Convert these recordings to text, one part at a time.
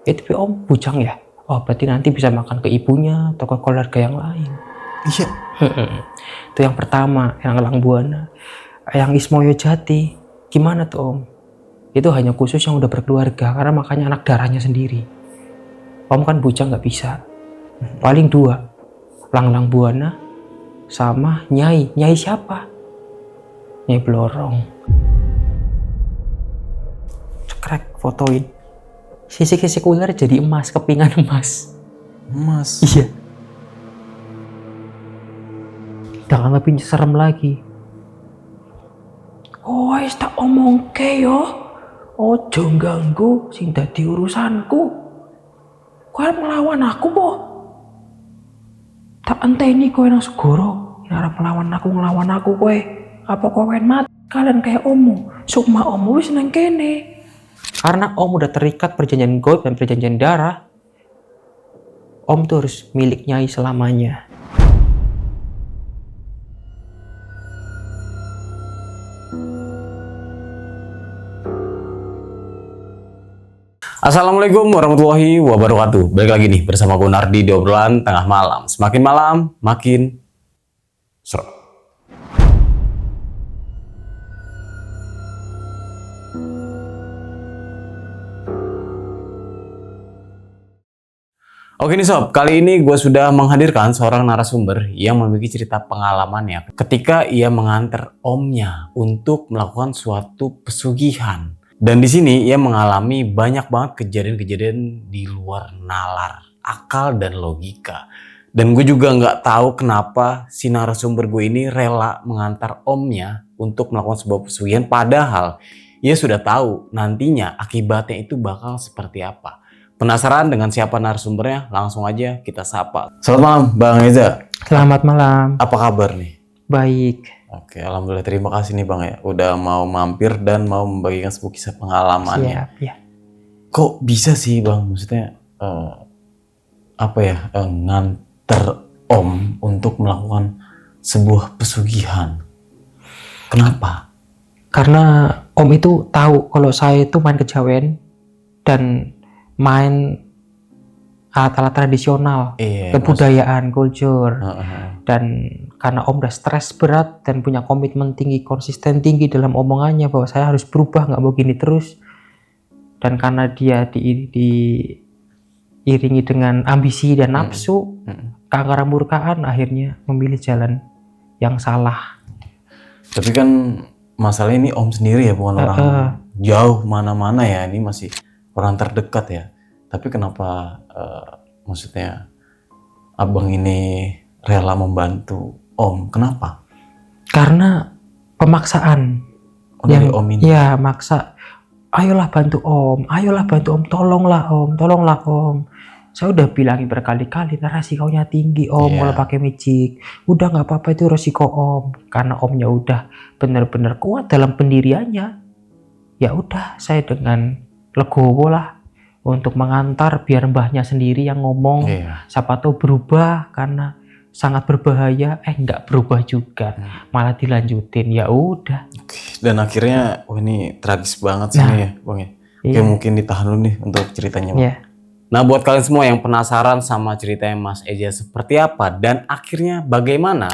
Tapi om bujang ya? Oh berarti nanti bisa makan ke ibunya atau ke keluarga yang lain. Iya. Itu yang pertama, yang Elang Buana. Yang Ismoyo Jati, gimana tuh om? Itu hanya khusus yang udah berkeluarga, karena makanya anak darahnya sendiri. Om kan bujang nggak bisa. Paling 2, Lang Buana sama Nyai. Nyai siapa? Nyai Blorong. Cekrek, fotoin. Sisik-sisik ular jadi emas, kepingan emas. Emas? Iya. Jangan lebih serem lagi. Oh, wis tak omongke yo. Ojo ganggu sing dadi urusanku. Kowe melawan aku po. Tak enteni kowe nang segoro. Arep nglawan aku kowe. Apa kowe mati? Kalian kayak omu. Sukma omu wis nang kene. Karena om udah terikat perjanjian goib dan perjanjian darah. Om tuh harus milik Nyai selamanya. Assalamualaikum warahmatullahi wabarakatuh. Balik lagi nih bersama gue Nardi di obrolan tengah malam. Semakin malam, makin seru. Oke nih sob, kali ini gue sudah menghadirkan seorang narasumber yang memiliki cerita pengalamannya ketika ia mengantar omnya untuk melakukan suatu pesugihan. Dan di sini ia mengalami banyak banget kejadian-kejadian di luar nalar, akal dan logika. Dan gue juga nggak tahu kenapa si narasumber gue ini rela mengantar omnya untuk melakukan sebuah pesugihan, padahal ia sudah tahu nantinya akibatnya itu bakal seperti apa. Penasaran dengan siapa narasumbernya? Langsung aja kita sapa. Selamat malam Bang Eza. Selamat malam. Apa kabar nih? Baik. Oke, alhamdulillah, terima kasih nih Bang ya, udah mau mampir dan mau membagikan sebuah kisah pengalamannya. Siap, ya. Kok bisa sih Bang, maksudnya nganter om untuk melakukan sebuah pesugihan? Kenapa? Karena om itu tahu kalau saya itu main kejawen dan main alat-alat tradisional, kebudayaan, kultur. Dan karena om udah stres berat dan punya komitmen tinggi, konsisten tinggi dalam omongannya bahwa saya harus berubah, nggak mau gini terus. Dan karena dia diiringi dengan ambisi dan nafsu, keangkaran murkaan, akhirnya memilih jalan yang salah. Tapi kan masalah ini om sendiri ya, bukan orang jauh mana-mana ya, ini masih orang terdekat ya. Tapi kenapa maksudnya abang ini rela membantu om? Kenapa? Karena pemaksaan. Dari om ini? Ya, maksa. Ayolah bantu om, tolonglah om. Saya udah bilangin berkali-kali, resikonya tinggi om kalau pakai magic. Udah nggak apa-apa, itu resiko om. Karena omnya udah benar-benar kuat dalam pendiriannya. Ya udah, saya dengan legowo lah untuk mengantar, biar mbahnya sendiri yang ngomong. Siapa tahu berubah, karena sangat berbahaya. Nggak berubah juga, malah dilanjutin. Ya udah. Dan akhirnya, ini tragis banget sih ya Bang ya. Oke, mungkin ditahan dulu nih untuk ceritanya Bang. Nah, buat kalian semua yang penasaran sama ceritanya Mas Eza seperti apa dan akhirnya bagaimana,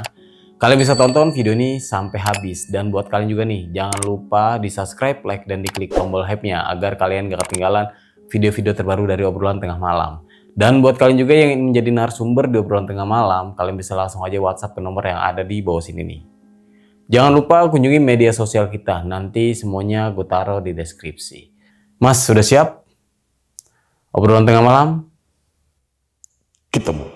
kalian bisa tonton video ini sampai habis. Dan buat kalian juga nih, jangan lupa di subscribe, like, dan diklik tombol hype-nya agar kalian gak ketinggalan video-video terbaru dari obrolan tengah malam. Dan buat kalian juga yang ingin menjadi narasumber di obrolan tengah malam, kalian bisa langsung aja WhatsApp ke nomor yang ada di bawah sini nih. Jangan lupa kunjungi media sosial kita, nanti semuanya gue taruh di deskripsi. Mas, sudah siap? Obrolan tengah malam, ketemu.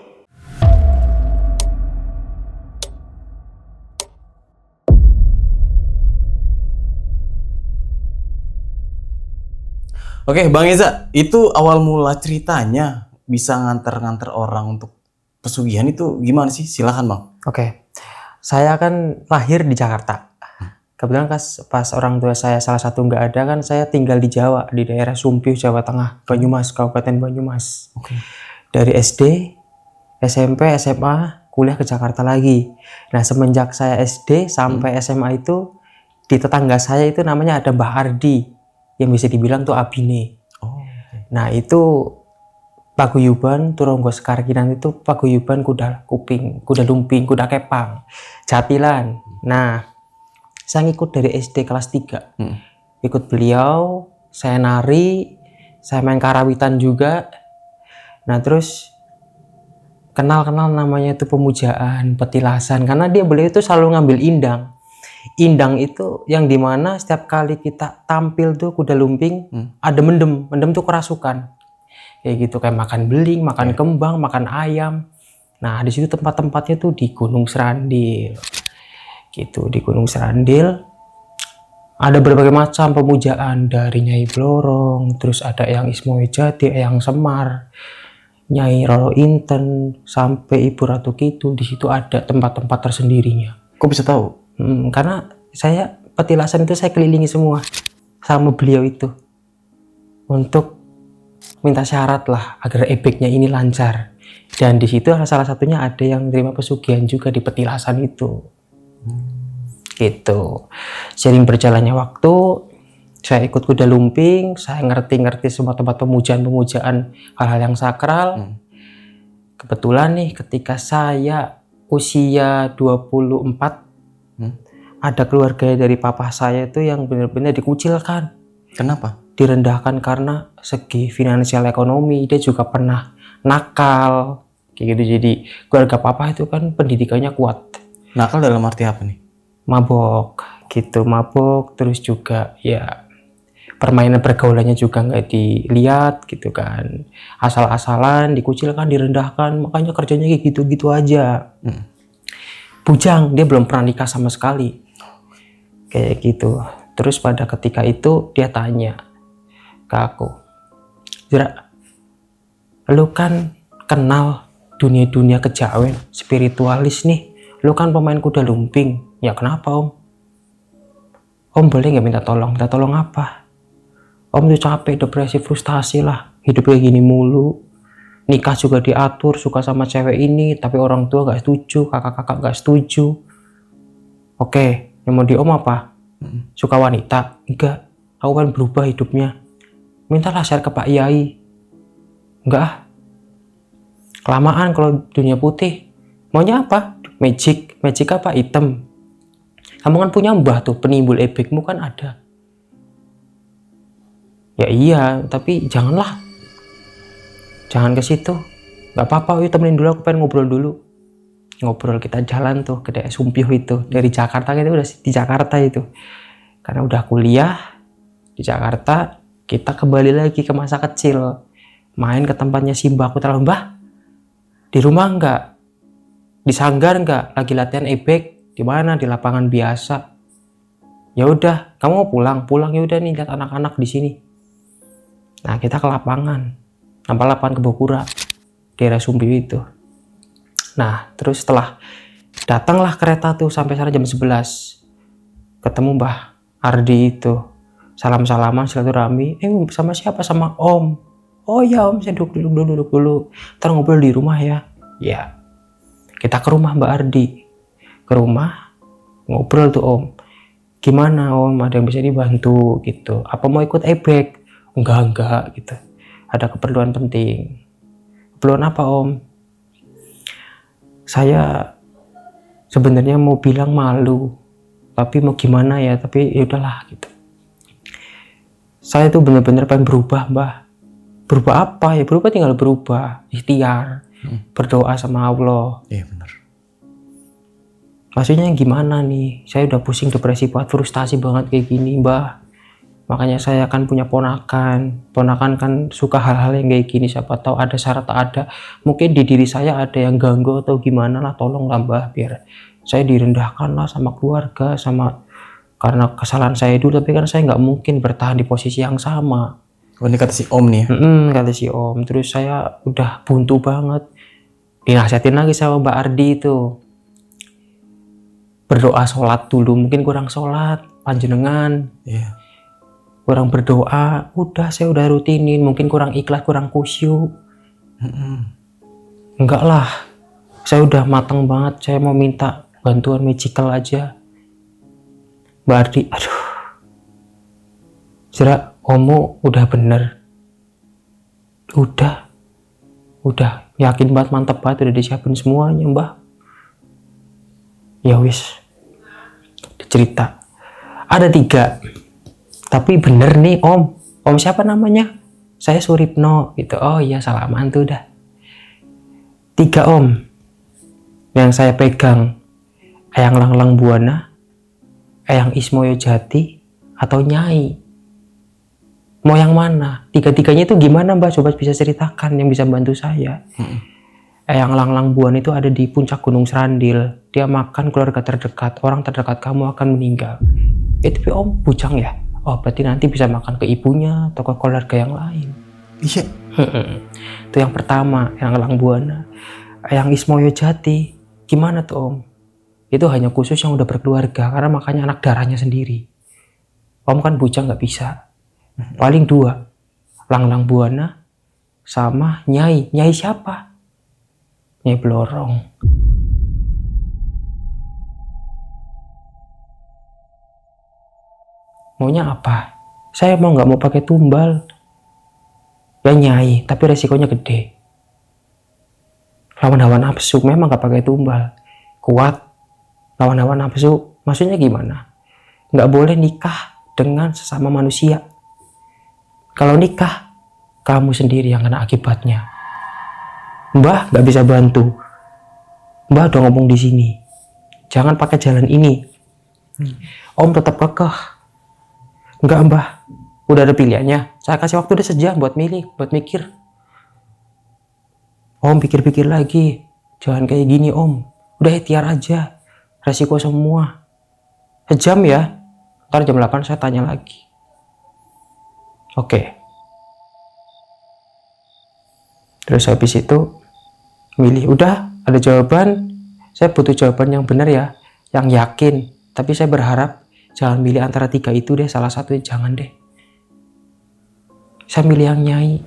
Oke, Bang Eza, itu awal mula ceritanya bisa nganter-nganter orang untuk pesugihan itu gimana sih? Silahkan Bang. Oke, saya kan lahir di Jakarta. Kebetulan pas orang tua saya salah satu nggak ada, kan saya tinggal di Jawa, di daerah Sumpih, Jawa Tengah, Banyumas, Kabupaten Banyumas. Dari SD, SMP, SMA, kuliah ke Jakarta lagi. Nah, semenjak saya SD sampai SMA itu, di tetangga saya itu namanya ada Mbah Ardi, yang bisa dibilang tuh abine. Nah, itu paguyuban Turonggo Sekarkinan itu paguyuban kuda kuping, kuda lumping, kuda kepang, jatilan. Nah, saya ngikut dari SD kelas 3. Ikut beliau, saya nari, saya main karawitan juga. Nah, terus kenal namanya itu pemujaan, petilasan, karena beliau itu selalu ngambil indang. Indang itu yang dimana setiap kali kita tampil tuh kuda lumping ada mendem tuh kerasukan kayak gitu, kayak makan beling, makan kembang, makan ayam. Nah, di situ tempat-tempatnya tuh di Gunung Serandil gitu. Di Gunung Serandil ada berbagai macam pemujaan, dari Nyai Blorong, terus ada yang Ismowe Jati, yang Semar, Nyai Roro Inten, sampai Ibu Ratu Kidul. Di situ ada tempat-tempat tersendirinya. Kok bisa tahu? Karena saya petilasan itu saya kelilingi semua sama beliau itu untuk minta syarat lah agar ebeknya ini lancar. Dan di situ salah satunya ada yang terima pesugihan juga di petilasan itu. Gitu. Sering berjalannya waktu, saya ikut kuda lumping, saya ngerti semua tempat pemujaan hal-hal yang sakral. Kebetulan nih ketika saya usia 24, ada keluarga dari papa saya itu yang benar-benar dikucilkan. Kenapa? Direndahkan karena segi finansial ekonomi. Dia juga pernah nakal kayak gitu. Jadi keluarga papa itu kan pendidikannya kuat. Nakal dalam arti apa nih? Mabok gitu, mabok, terus juga ya permainan pergaulannya juga nggak dilihat gitu kan, asal-asalan, dikucilkan, direndahkan, makanya kerjanya kayak gitu-gitu aja. Bujang, dia belum pernah nikah sama sekali kayak gitu. Terus pada ketika itu dia tanya ke aku, Jera, lu kan kenal dunia kejawen, spiritualis nih, lu kan pemain kuda lumping. Ya kenapa om? Om boleh nggak minta tolong? Minta tolong apa? Om tuh capek, depresi, frustasi lah, hidup kayak gini mulu. Nikah juga diatur, suka sama cewek ini, tapi orang tua nggak setuju, kakak-kakak nggak setuju. Oke, yang mau di om apa? Suka wanita? Enggak, aku kan berubah hidupnya. Mintalah share ke Pak Yai. Enggak ah, kelamaan kalau dunia putih. Maunya apa? Magic apa? Item. Kamu kan punya mbah tuh, penimbul ebekmu kan ada. Ya iya, tapi janganlah. Jangan ke situ. Gak apa-apa, yuk temenin dulu, aku pengen ngobrol dulu. Ngobrol, kita jalan tuh ke daerah Sumpih itu. Dari Jakarta, kita udah di Jakarta itu. Karena udah kuliah di Jakarta, kita kembali lagi ke masa kecil. Main ke tempatnya si mbah. Aku telepon, Mbah, di rumah enggak? Di sanggar enggak? Lagi latihan ebek. Di mana? Di lapangan biasa. Ya udah, kamu mau pulang ya udah nih, lihat anak-anak di sini. Nah, kita ke lapangan. Lapangan Kebokura, daerah Sumpih itu. Nah, terus setelah datanglah kereta tuh sampai sana jam 11. Ketemu Mbah Ardi itu. Salam-salaman, silaturahmi. Sama siapa? Sama Om. Oh ya Om, saya duduk dulu. Ntar ngobrol di rumah ya. Ya. Kita ke rumah Mbak Ardi. Ke rumah, ngobrol tuh Om. Gimana Om, ada yang bisa dibantu gitu? Apa mau ikut ebek? Enggak gitu. Ada keperluan penting. Keperluan apa Om? Saya sebenarnya mau bilang malu, tapi mau gimana ya, tapi ya udahlah gitu. Saya tuh bener-bener pengen berubah Mbah. Berubah apa ya? Berubah tinggal berubah, ikhtiar, berdoa sama Allah. Iya benar. Maksudnya gimana nih? Saya udah pusing, depresi banget, frustasi banget kayak gini Mbah. Makanya saya kan punya ponakan kan suka hal-hal yang kayak gini, siapa tahu ada syarat ada. Mungkin di diri saya ada yang ganggu atau gimana lah, tolong lah Mbah, biar saya direndahkan lah sama keluarga, sama karena kesalahan saya dulu, tapi kan saya nggak mungkin bertahan di posisi yang sama. Oh ini kata si Om nih ya? Kata si Om. Terus saya udah buntu banget. Dinasihatin lagi sama Mbak Ardi itu. Berdoa, sholat dulu, mungkin kurang sholat, panjenengan. Iya. Kurang berdoa, udah saya udah rutinin, mungkin kurang ikhlas, kurang khusyuk. Enggak lah, saya udah matang banget, saya mau minta bantuan magical aja. Mbak Ardi, aduh, Jera, Omo udah bener. Udah, Udah yakin banget, mantep banget, udah disiapin semuanya mbah. Ya wis, cerita. Ada 3, tapi bener nih om. Om siapa namanya? Saya Suripno gitu. Oh iya, salaman tuh udah. 3 om yang saya pegang, Eyang Langlang Buana, Eyang Ismoyo Jati, atau Nyai. Mau yang mana? 3-tiganya itu gimana mbak? Coba bisa ceritakan yang bisa bantu saya. Eyang Langlang Buana itu ada di puncak Gunung Serandil. Dia makan keluarga terdekat. Orang terdekat kamu akan meninggal. Tapi om bujang ya? Oh berarti nanti bisa makan ke ibunya atau ke keluarga yang lain. Iya. Itu yang pertama, Eyang Langlang Buana. Eyang Ismoyo Jati, gimana tuh om? Itu hanya khusus yang udah berkeluarga, karena makanya anak darahnya sendiri. Om kan bujang nggak bisa. Paling 2, Langlang Buana sama Nyai. Nyai siapa? Nyai Blorong. Maunya apa? Saya nggak mau pakai tumbal. Ya Nyai, tapi resikonya gede. Lawan hawa nafsu, memang nggak pakai tumbal. Kuat. Lawan hawa nafsu, maksudnya gimana? Nggak boleh nikah dengan sesama manusia. Kalau nikah, kamu sendiri yang kena akibatnya. Mbah nggak bisa bantu. Mbah udah ngomong di sini. Jangan pakai jalan ini. Om tetap kekeh. Enggak mbah, udah ada pilihannya. Saya kasih waktu udah sejam buat milih, buat mikir. Om pikir-pikir lagi. Jangan kayak gini om. Udah ikhtiar aja. Resiko semua. Sejam ya. Ntar jam 8 saya tanya lagi. Oke. Terus habis itu milih, udah ada jawaban. Saya butuh jawaban yang benar ya, yang yakin. Tapi saya berharap jangan milih antara 3 itu deh, salah satu jangan deh. Saya milih yang Nyai.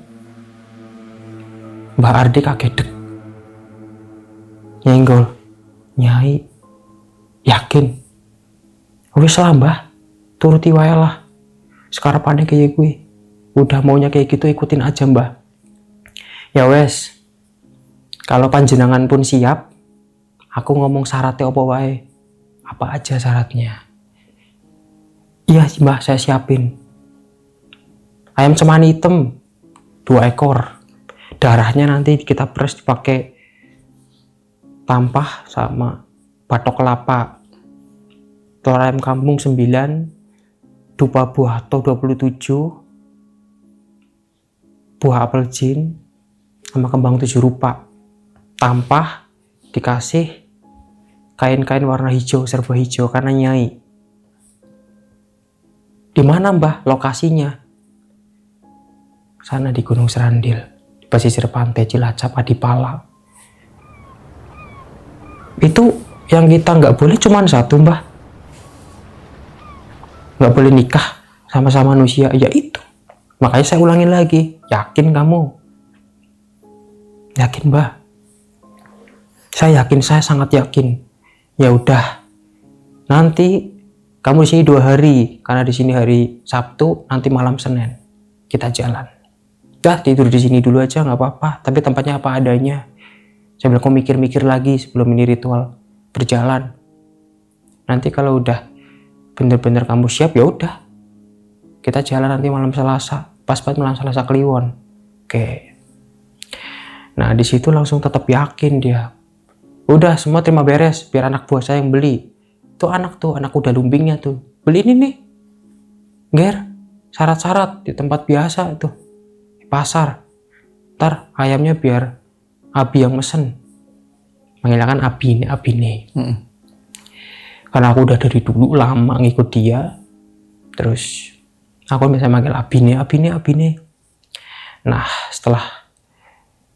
Mbak Ardi kaget dek. Nyenggol. Nyai. Yakin. Wis lah mbah, turuti wae lah. Sekarang panik kayak gue. Udah maunya kayak gitu, ikutin aja mbah. Ya wes. Kalau panjenengan pun siap, aku ngomong syaratnya apa wae. Apa aja syaratnya? Iya mbah, saya siapin. Ayam cemani hitam 2 ekor. Darahnya nanti kita peres dipakai tampah sama batok kelapa. Telur ayam kampung 9, dupa buah atau 27, buah apel jin, sama kembang 7 rupa. Tampah dikasih kain-kain warna hijau, serba hijau karena Nyai. Di mana mbah lokasinya? Sana di Gunung Serandil, di pesisir pantai Cilacap, Adipala. Itu yang kita nggak boleh cuman 1 mbah. Nggak boleh nikah sama-sama manusia, ya itu. Makanya saya ulangin lagi, yakin kamu? Yakin mbah? Saya yakin, saya sangat yakin. Ya udah, nanti kamu di sini 2 hari, karena di sini hari Sabtu, nanti malam Senin kita jalan. Dah tidur di sini dulu aja nggak apa-apa, tapi tempatnya apa adanya. Saya bilang, kau mikir-mikir lagi sebelum ini ritual berjalan. Nanti kalau udah bener-bener kamu siap, ya udah kita jalan nanti malam Selasa, pas banget malam Selasa Kliwon. Oke. Nah di situ langsung tetap yakin dia. Udah semua terima beres, biar anak buah saya yang beli. Tuh anak udah lumbingnya tuh. Beli ini nih. Ger, syarat-syarat di tempat biasa tuh. Di pasar. Ntar ayamnya biar Abi yang mesen. Manggilnya kan Abi nih. Karena aku udah dari dulu lama ngikut dia. Terus aku bisa manggil Abi nih. Nah setelah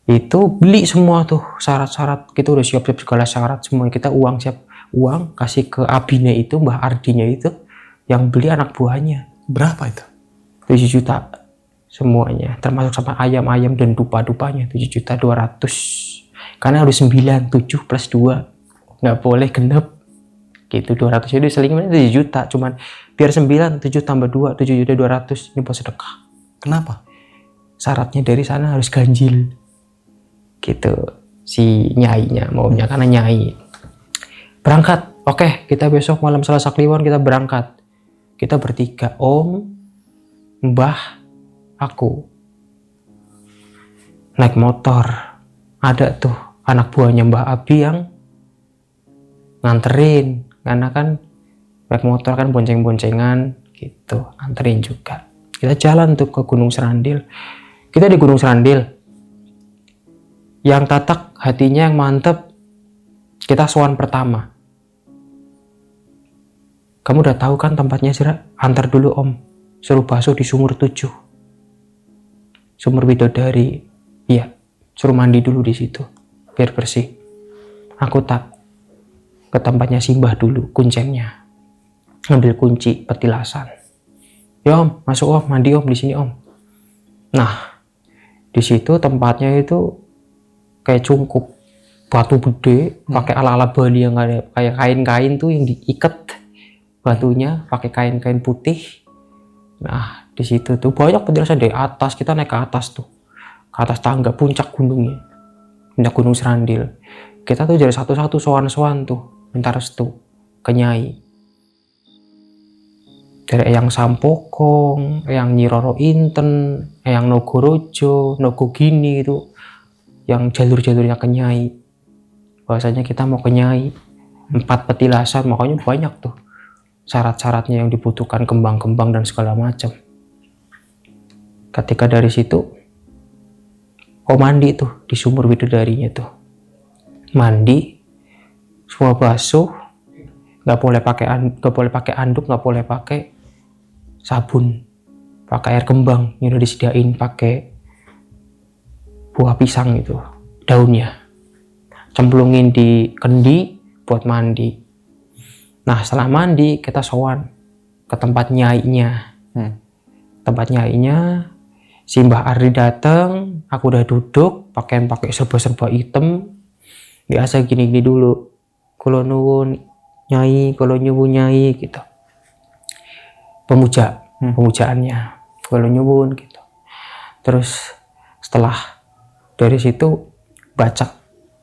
itu beli semua tuh syarat-syarat, kita udah siap-siap segala syarat semua, kita siap uang kasih ke Abine itu, Mbah Ardinya itu yang beli anak buahnya. Berapa itu? 7 juta semuanya, termasuk sama ayam-ayam dan dupa-dupanya. 7.200.000 karena harus 9, 7 plus 2 nggak boleh genep gitu. 200 jadi selingnya 7 juta, cuman biar 9, 7 tambah 2, 7.200.000 ini buat sedekah. Kenapa? Syaratnya dari sana harus ganjil. gitu si nyainya maunya, karena nyai berangkat. Oke, kita besok malam Selasa Kliwon kita berangkat, kita bertiga, om, mbah, aku naik motor. Ada tuh anak buahnya Mbah Abi yang nganterin, karena kan naik motor kan bonceng-boncengan gitu, anterin juga. Kita jalan tuh ke Gunung Serandil. Kita di Gunung Serandil, yang tatak hatinya yang mantep, kita sowan pertama. Kamu udah tahu kan tempatnya, Sira? Antar dulu om, suruh basuh di sumur 7, sumur Widodari. Iya, suruh mandi dulu di situ biar bersih. Aku tak ke tempatnya Simbah dulu, kuncengnya, ngambil kunci petilasan. Ya om, masuk om, mandi om di sini om. Nah, di situ tempatnya itu kayak cungkup batu gede, pakai ala-ala Bali yang ada kayak kain-kain tuh yang diikat batunya pakai kain-kain putih. Nah, di situ tuh banyak petilasan dari atas. Kita naik ke atas tuh, ke atas tangga puncak gunungnya, puncak Gunung Serandil. Kita tuh jadi satu-satu sowan-sowan tuh minta restu ke nyai. Dari Eyang Sampokong, Eyang Nyi Roro Inten, Eyang Nogorojo, Nogogini itu yang jalur-jalurnya ke nyai. Bahasanya kita mau ke nyai, 4 petilasan, makanya banyak tuh syarat-syaratnya yang dibutuhkan, kembang-kembang dan segala macam. Ketika dari situ, mandi tuh di sumur Widodarinya tuh, mandi, semua basuh, nggak boleh pakai anduk, nggak boleh pakai sabun, pakai air kembang yang udah disediain, pakai buah pisang itu daunnya, cemplungin di kendi buat mandi. Nah, setelah mandi kita sowan ke tempat nyainya. Tempat nyainya, si Mbah Ardi dateng, aku udah duduk, pakai serba-serba hitam. Biasa gini-gini dulu. Kula nuwun nyai, kula nyuwun nyai gitu. Pemujaannya. Kula nyuwun gitu. Terus setelah dari situ baca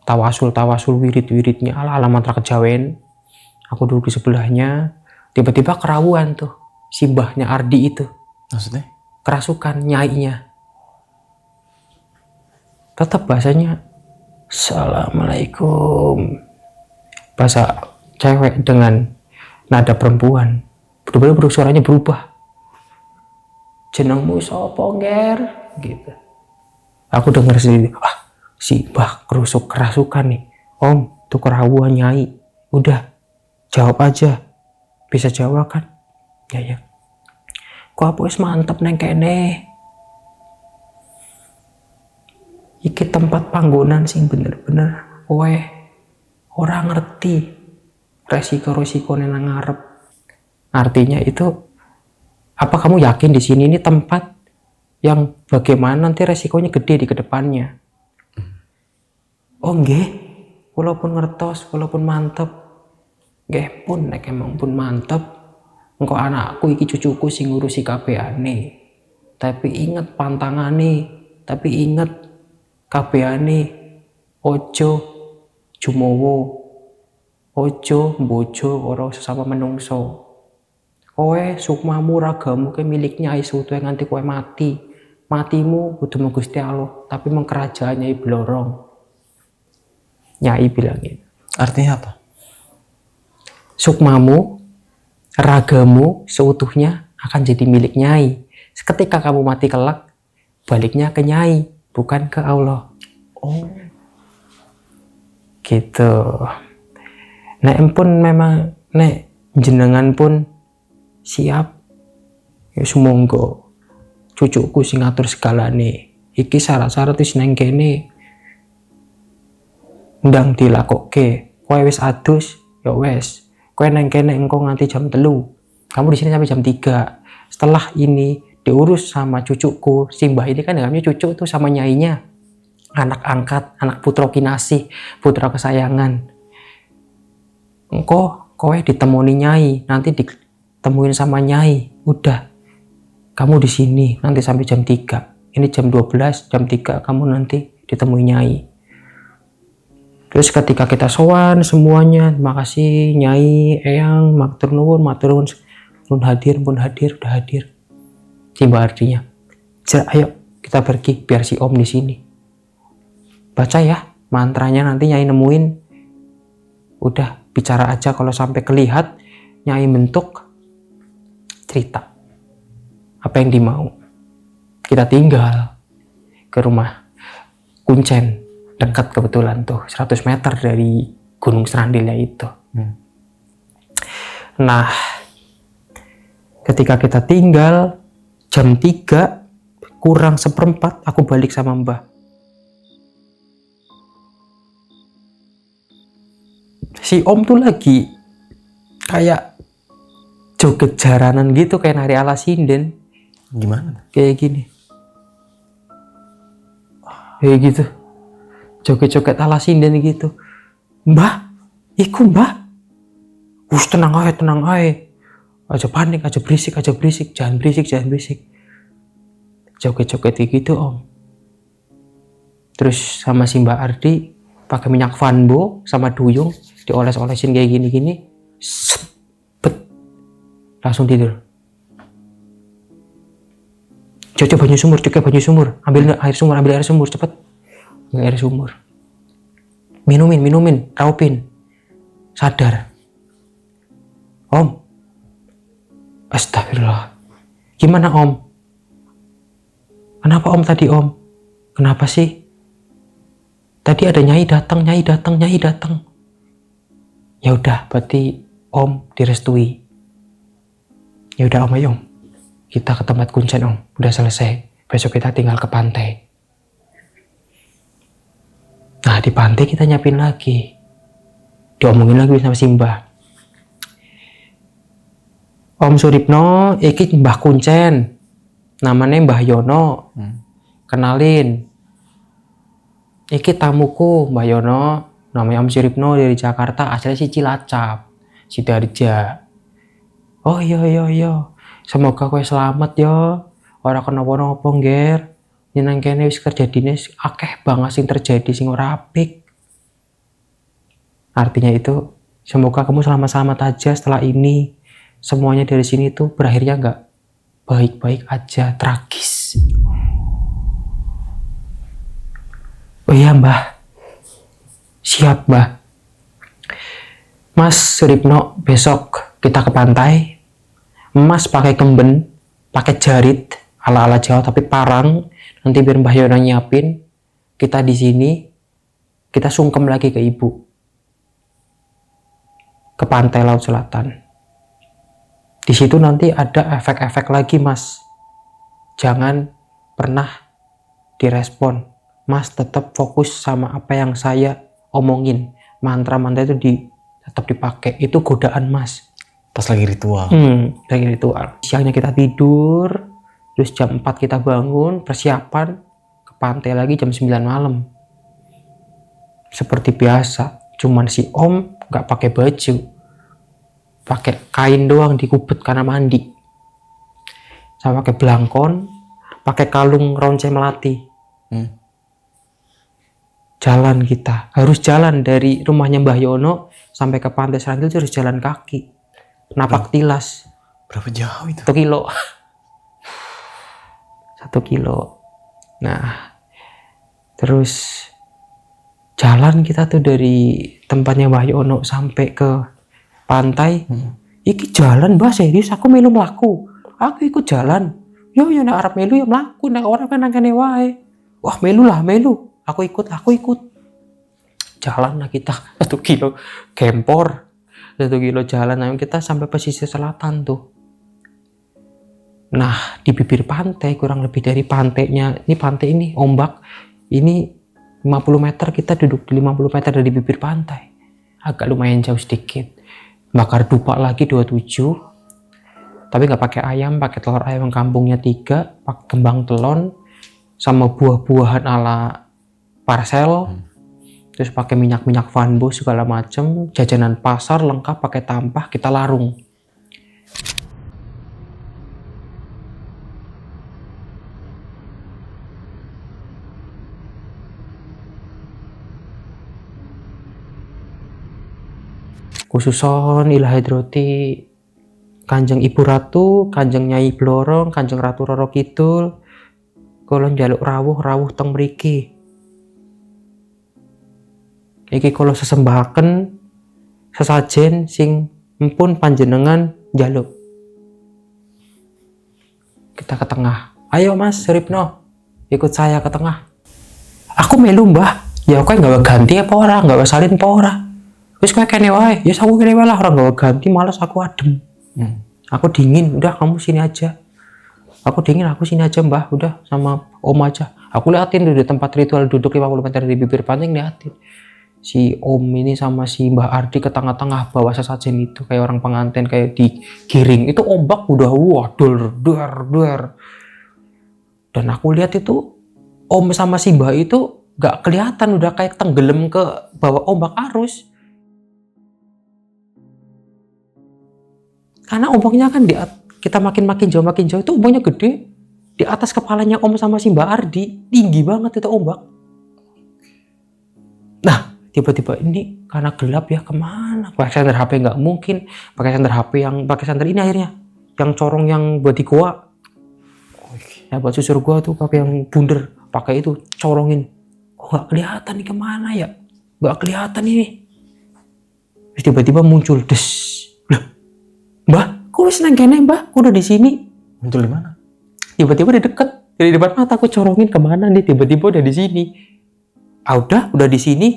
tawasul wirid-wiridnya ala-ala mantra kejawen. Aku duduk di sebelahnya, tiba-tiba kerawuan tuh si mbahnya Ardi itu. Maksudnya? Kerasukan nyainya. Tetap bahasanya Assalamualaikum. Bahasa cewek dengan nada perempuan. Bener-bener suaranya berubah. Jenengmu sapa, Nger? Gitu. Aku denger sendiri, si mbah kerasukan nih. Om, tuh kerawuan nyai. Udah, jawab aja. Bisa jawab kan? Ya. Kok apa wis mantep neng kene. Iki tempat panggonan sing bener-bener kowe ora ngerti resiko-resiko nang ngarep. Artinya itu, apa kamu yakin di sini ini tempat yang bagaimana nanti resikonya gede di kedepannya? Oh nggih, walaupun ngertos, walaupun mantep, nggih pun nek emang pun mantep, engko anakku iki cucuku sing ngurusi kabehane. Tapi inget pantangane, tapi inget kabehane ojo jumowo, ojo mbojo ora sesama menungso. Kowe sukmamu ragamu ke miliknya Aisutu yang nganti kowe mati. Matimu kudu mung Gusti Allah, tapi mung kerajaan Nyai Blorong. Nyai bilangin. Artinya apa? Sukmamu, ragamu seutuhnya akan jadi milik Nyai. Ketika kamu mati kelak, baliknya ke Nyai, bukan ke Allah. Oh, gitu. Nek pun memang nek jenengan pun siap, ya sumangga cucuku sing ngatur segalane. Iki syarat-syarat wis nang kene ndang dilakokke. Kowe wis adus, ya wis. Kowe nang kene engko nganti jam 3. Kamu di sini sampai jam 3. Setelah ini diurus sama cucuku. Simbah ini kan namanya cucu tuh sama nyainya. Anak angkat, anak putra kinasih, putra kesayangan. Engko kowe ditemoni nyai, nanti ditemuin sama nyai. Udah. Kamu di sini nanti sampai jam 3. Ini jam 12, jam 3 kamu nanti ditemui nyai. Terus ketika kita sowan semuanya, terima kasih Nyai, Eyang, matur nuwun, pun hadir, udah hadir. Tiba artinya, ayo kita pergi biar si Om di sini. Baca ya mantranya, nanti Nyai nemuin. Udah bicara aja, kalau sampai kelihat Nyai bentuk, cerita apa yang dimau. Kita tinggal ke rumah Kuncen, dekat kebetulan tuh 100 meter dari Gunung Serandilnya itu. Nah, ketika kita tinggal jam 3 kurang seperempat aku balik sama Mbah. Si Om tuh lagi kayak joget jaranan gitu, kayak nari ala sinden. Gimana? Kayak gini. Kayak gitu. Joget-joget ala sinden gitu. Mbah, iku Mbah. Tenang aja. Aja panik, aja berisik. Jangan berisik. Joget-joget gitu Om. Terus sama si Mbak Ardi pakai minyak Vanbo sama duyung, dioles-olesin kayak gini-gini. Langsung tidur. Cuci banyu sumur, ambil air sumur, cepet. Ambil air sumur. Minumin, raupin. Sadar. Om. Astagfirullah. Gimana Om? Kenapa Om tadi Om? Kenapa sih? Tadi ada Nyai datang. Ya udah, berarti Om direstui. Ya udah Om, ayo Om. Kita ke tempat Kuncen Om. Udah selesai. Besok kita tinggal ke pantai. Nah, di pantai kita nyiapin lagi. Diomongin lagi sama Simbah. Om Suripno, iki Mbah Kuncen. Namanya Mbah Yono. Kenalin. Iki tamuku Mbah Yono. Namanya Om Suripno dari Jakarta. Asalnya si Cilacap. Sidoarjo. Oh iya. Semoga kowe selamat ya. Ora kenapa-napa ngger. Nyeneng kene wis kejadine akeh banget sing terjadi sing ora apik. Artinya itu semoga kamu selamat-selamat aja setelah ini. Semuanya dari sini tuh berakhirnya nggak baik-baik aja, tragis. Oh iya Mbah. Siap Mbah. Mas Suripno, besok kita ke pantai. Mas pakai kemben, pakai jarit ala-ala Jawa tapi parang. Nanti biar Mbah Yono nyiapin. Kita di sini, kita sungkem lagi ke ibu. Ke pantai Laut Selatan. Di situ nanti ada efek-efek lagi Mas. Jangan pernah direspon. Mas tetap fokus sama apa yang saya omongin. Mantra-mantra itu tetap dipakai. Itu godaan Mas. Pas lagi ritual. Lagi ritual. Siangnya kita tidur. Terus jam 4 kita bangun. Persiapan ke pantai lagi jam 9 malam. Seperti biasa. Cuman si Om gak pakai baju. Pakai kain doang dikubet karena mandi. Sama pakai belangkon. Pakai kalung ronce melati. Jalan kita. Harus jalan dari rumahnya Mbah Yono sampai ke pantai Serandil itu harus jalan kaki. Napak tilas. Berapa jauh itu? 1 kilo. 1 kilo. Nah, terus jalan kita tuh dari tempatnya Mbah Yono sampai ke pantai. Iki jalan Mbah, serius aku melu mlaku. Aku ikut jalan. Yo nek arep melu ya mlaku, nek ora kan kene wae. Wah, melu. Aku ikut. Jalan lah kita 1 kilo gempor. 1 kilo jalan, nah kita sampai pesisir selatan tuh. Nah, di bibir pantai, kurang lebih dari pantainya, ini pantai ini ombak, ini 50 meter, kita duduk di 50 meter dari bibir pantai. Agak lumayan jauh sedikit. Bakar dupa lagi 27, tapi nggak pakai ayam, pakai telur ayam kampungnya 3, pakai kembang telon, sama buah-buahan ala parcel. Terus pakai minyak Vanbo segala macem, jajanan pasar lengkap, pakai tampah, kita larung. Kususon Ila Hadrati Kanjeng Ibu Ratu, Kanjeng Nyai Blorong, Kanjeng Ratu Roro Kidul, kula njaluk rawuh teng mriki. Iki kula sesembahaken sesajen sing mpun panjenengan njaluk. Kita ke tengah. Ayo Mas Suripno, ikut saya ke tengah. Aku melu Mbah. Ya kowe gawe ganti apa ora? Gawe salin apa ora? Wis kowe kene wae. Ya aku kene wae lah, ora gawe ganti, males aku adem. Aku dingin, udah kamu sini aja. Aku dingin, aku sini aja Mbah, udah sama Om aja. Aku liatin di tempat ritual duduk 50 meter di bibir pantai, liatin. Si Om ini sama si Mbah Ardi ke tengah-tengah bawa sesajen itu kayak orang pengantin, kayak digiring. Itu ombak udah duar. Dan aku lihat itu Om sama si Mbah itu gak kelihatan, udah kayak tenggelam ke bawah ombak arus. Karena ombaknya kan kita makin jauh itu ombaknya gede. Di atas kepalanya Om sama si Mbak Ardi, tinggi banget itu ombak. Nah, tiba-tiba ini karena gelap ya, kemana? Pakai senter HP nggak mungkin. Pakai senter HP yang pakai senter ini akhirnya, yang corong yang buat di gua. Ya buat susur gua tuh pakai yang bunder, pakai itu corongin. Kok nggak kelihatan nih kemana ya? Nggak kelihatan ini. Terus tiba-tiba muncul des. Lah, Mbah, kok wis nang kene Mbah? Kok udah di sini? Muncul di mana? Tiba-tiba udah deket. Dari depan mata aku corongin kemana nih? Tiba-tiba udah di sini. Ah udah di sini.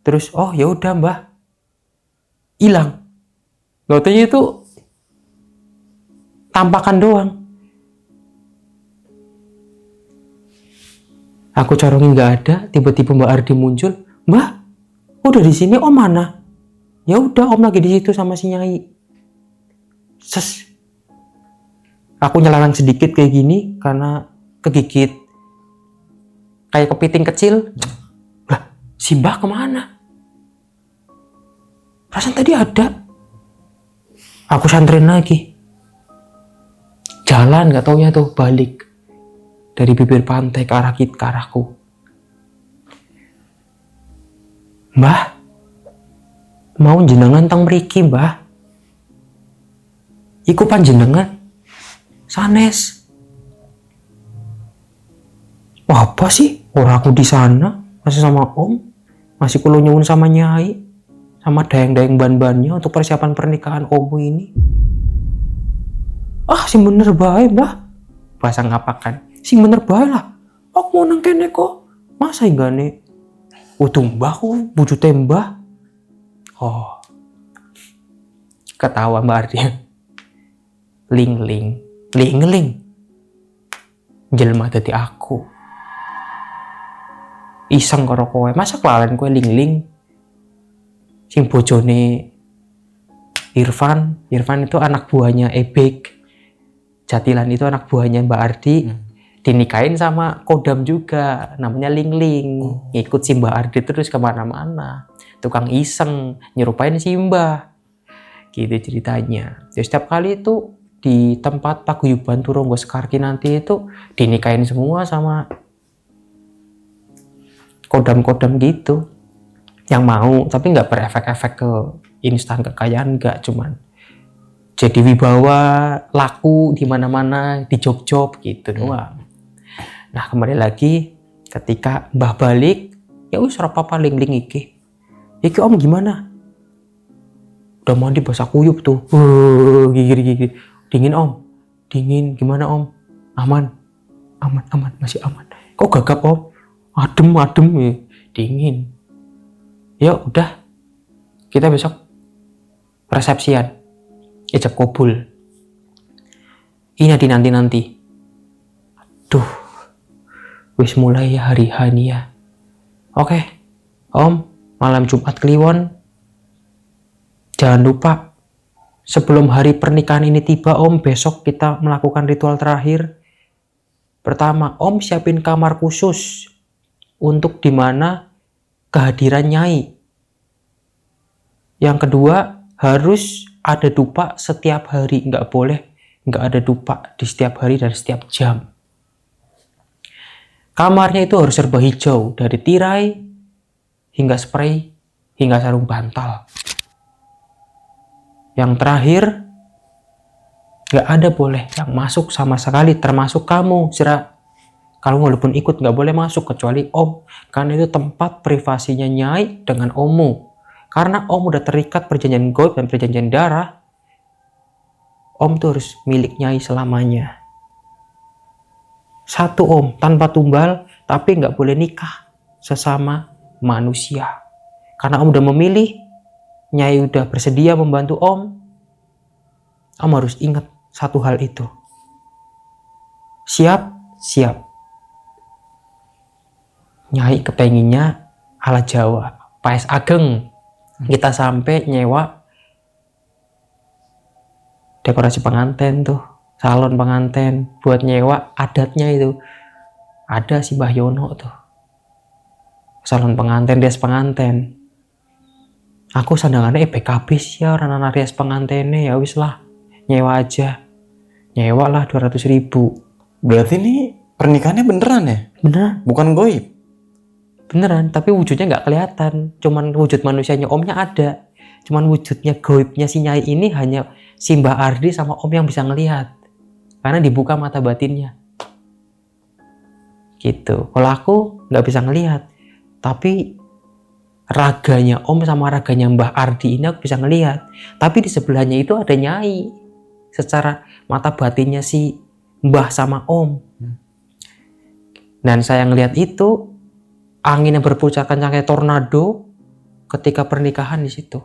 Terus oh ya udah Mbah. Hilang. Gak taunya itu tampakan doang. Aku corongin nggak ada, tiba-tiba Mbak Ardi muncul. Mbah, udah di sini Om mana? Ya udah Om lagi di situ sama si Nyai. Ses. Aku nyelawang sedikit kayak gini karena kegigit kayak kepiting kecil. Lah, si Mbah kemana? Perasaan tadi ada. Aku santerin lagi. Jalan nggak taunya tuh balik. Dari bibir pantai ke arahku. Mbah, mau jenengan teng mriki, Mbah. Iku panjenengan sanes. Wah, apa sih? Orang aku di sana masih sama Om, masih kulo nyuwun sama Nyai, sama dayang-dayang ban-bannya untuk persiapan pernikahan Om ini. Ah, sing bener bae, Mbah. Bahasa ngapakan? Sing bener bae lah. Aku mau nang kene kok. Masa enggane? Utung Mbah kok wujute Mbah. Oh. Ketawa Mbak Ardi. Ling. Jelma dadi aku. Iseng karo kowe. Masa kelalen kowe ling. Sing bojone Irfan itu anak buahnya Ebek. Jatilan itu anak buahnya Mbak Ardi. Dinikahin sama Kodam juga, namanya Ling. Ngikut si Mbak Ardi terus kemana-mana. Tukang iseng, nyerupain si Mbah. Gitu ceritanya. Jadi setiap kali itu di tempat paguyuban Turonggo Sekarki nanti itu dinikahin semua sama Kodam-kodam gitu. Yang mau, tapi nggak berefek-efek ke instan kekayaan, nggak, cuman jadi wibawa, laku di mana-mana, di job-job gitu doang. Nah, kembali lagi ketika Mbah balik, ya wis ora apa-apa Ling iki. Iki Om gimana? Udah mandi basah kuyup tuh. Gigir. Dingin Om. Dingin gimana Om? Aman, masih aman. Kok gagap Om? Adem ya. Dingin. Ya udah. Kita besok resepsian. Ijab kabul. Ini nanti. Duh. Wis mulai ya hari hani ya. Oke. Om, malam Jumat Kliwon. Jangan lupa sebelum hari pernikahan ini tiba Om, besok kita melakukan ritual terakhir. Pertama, Om siapin kamar khusus untuk dimana kehadiran Nyai. Yang kedua, harus ada dupa setiap hari. Nggak boleh nggak ada dupa di setiap hari dan setiap jam. Kamarnya itu harus serba hijau, dari tirai hingga spray hingga sarung bantal. Yang terakhir, gak ada boleh yang masuk sama sekali, termasuk kamu, Zra. Kalau walaupun ikut gak boleh masuk kecuali Om, karena itu tempat privasinya Nyai dengan Ommu. Karena Om udah terikat perjanjian goib dan perjanjian darah, Om tuh harus milik Nyai selamanya. Satu Om, tanpa tumbal, tapi gak boleh nikah sesama manusia. Karena Om udah memilih, Nyai udah bersedia membantu Om harus ingat satu hal itu. Siap? Siap. Nyai kepenginnya ala Jawa, Paes Ageng. Kita sampai nyewa dekorasi pengantin tuh, salon pengantin buat nyewa adatnya itu. Ada si Mbah Yono tuh, salon pengantin, rias pengantin. Aku sandangannya PKB sih ya, orang rias pengantinnya ya wis lah, nyewa aja. Nyewa lah 200.000. Berarti ini pernikahannya beneran ya? Beneran. Bukan goib? Beneran, tapi wujudnya nggak kelihatan. Cuman wujud manusianya Omnya ada. Cuman wujudnya goibnya si Nyai ini hanya si Mbah Ardi sama Om yang bisa ngelihat. Karena dibuka mata batinnya. Gitu. Kalau aku nggak bisa ngelihat. Tapi raganya Om sama raganya Mbah Ardi ini aku bisa ngelihat. Tapi di sebelahnya itu ada Nyai. Secara mata batinnya si Mbah sama Om. Dan saya ngelihat itu, angin yang berputar kencang kayak tornado ketika pernikahan di situ.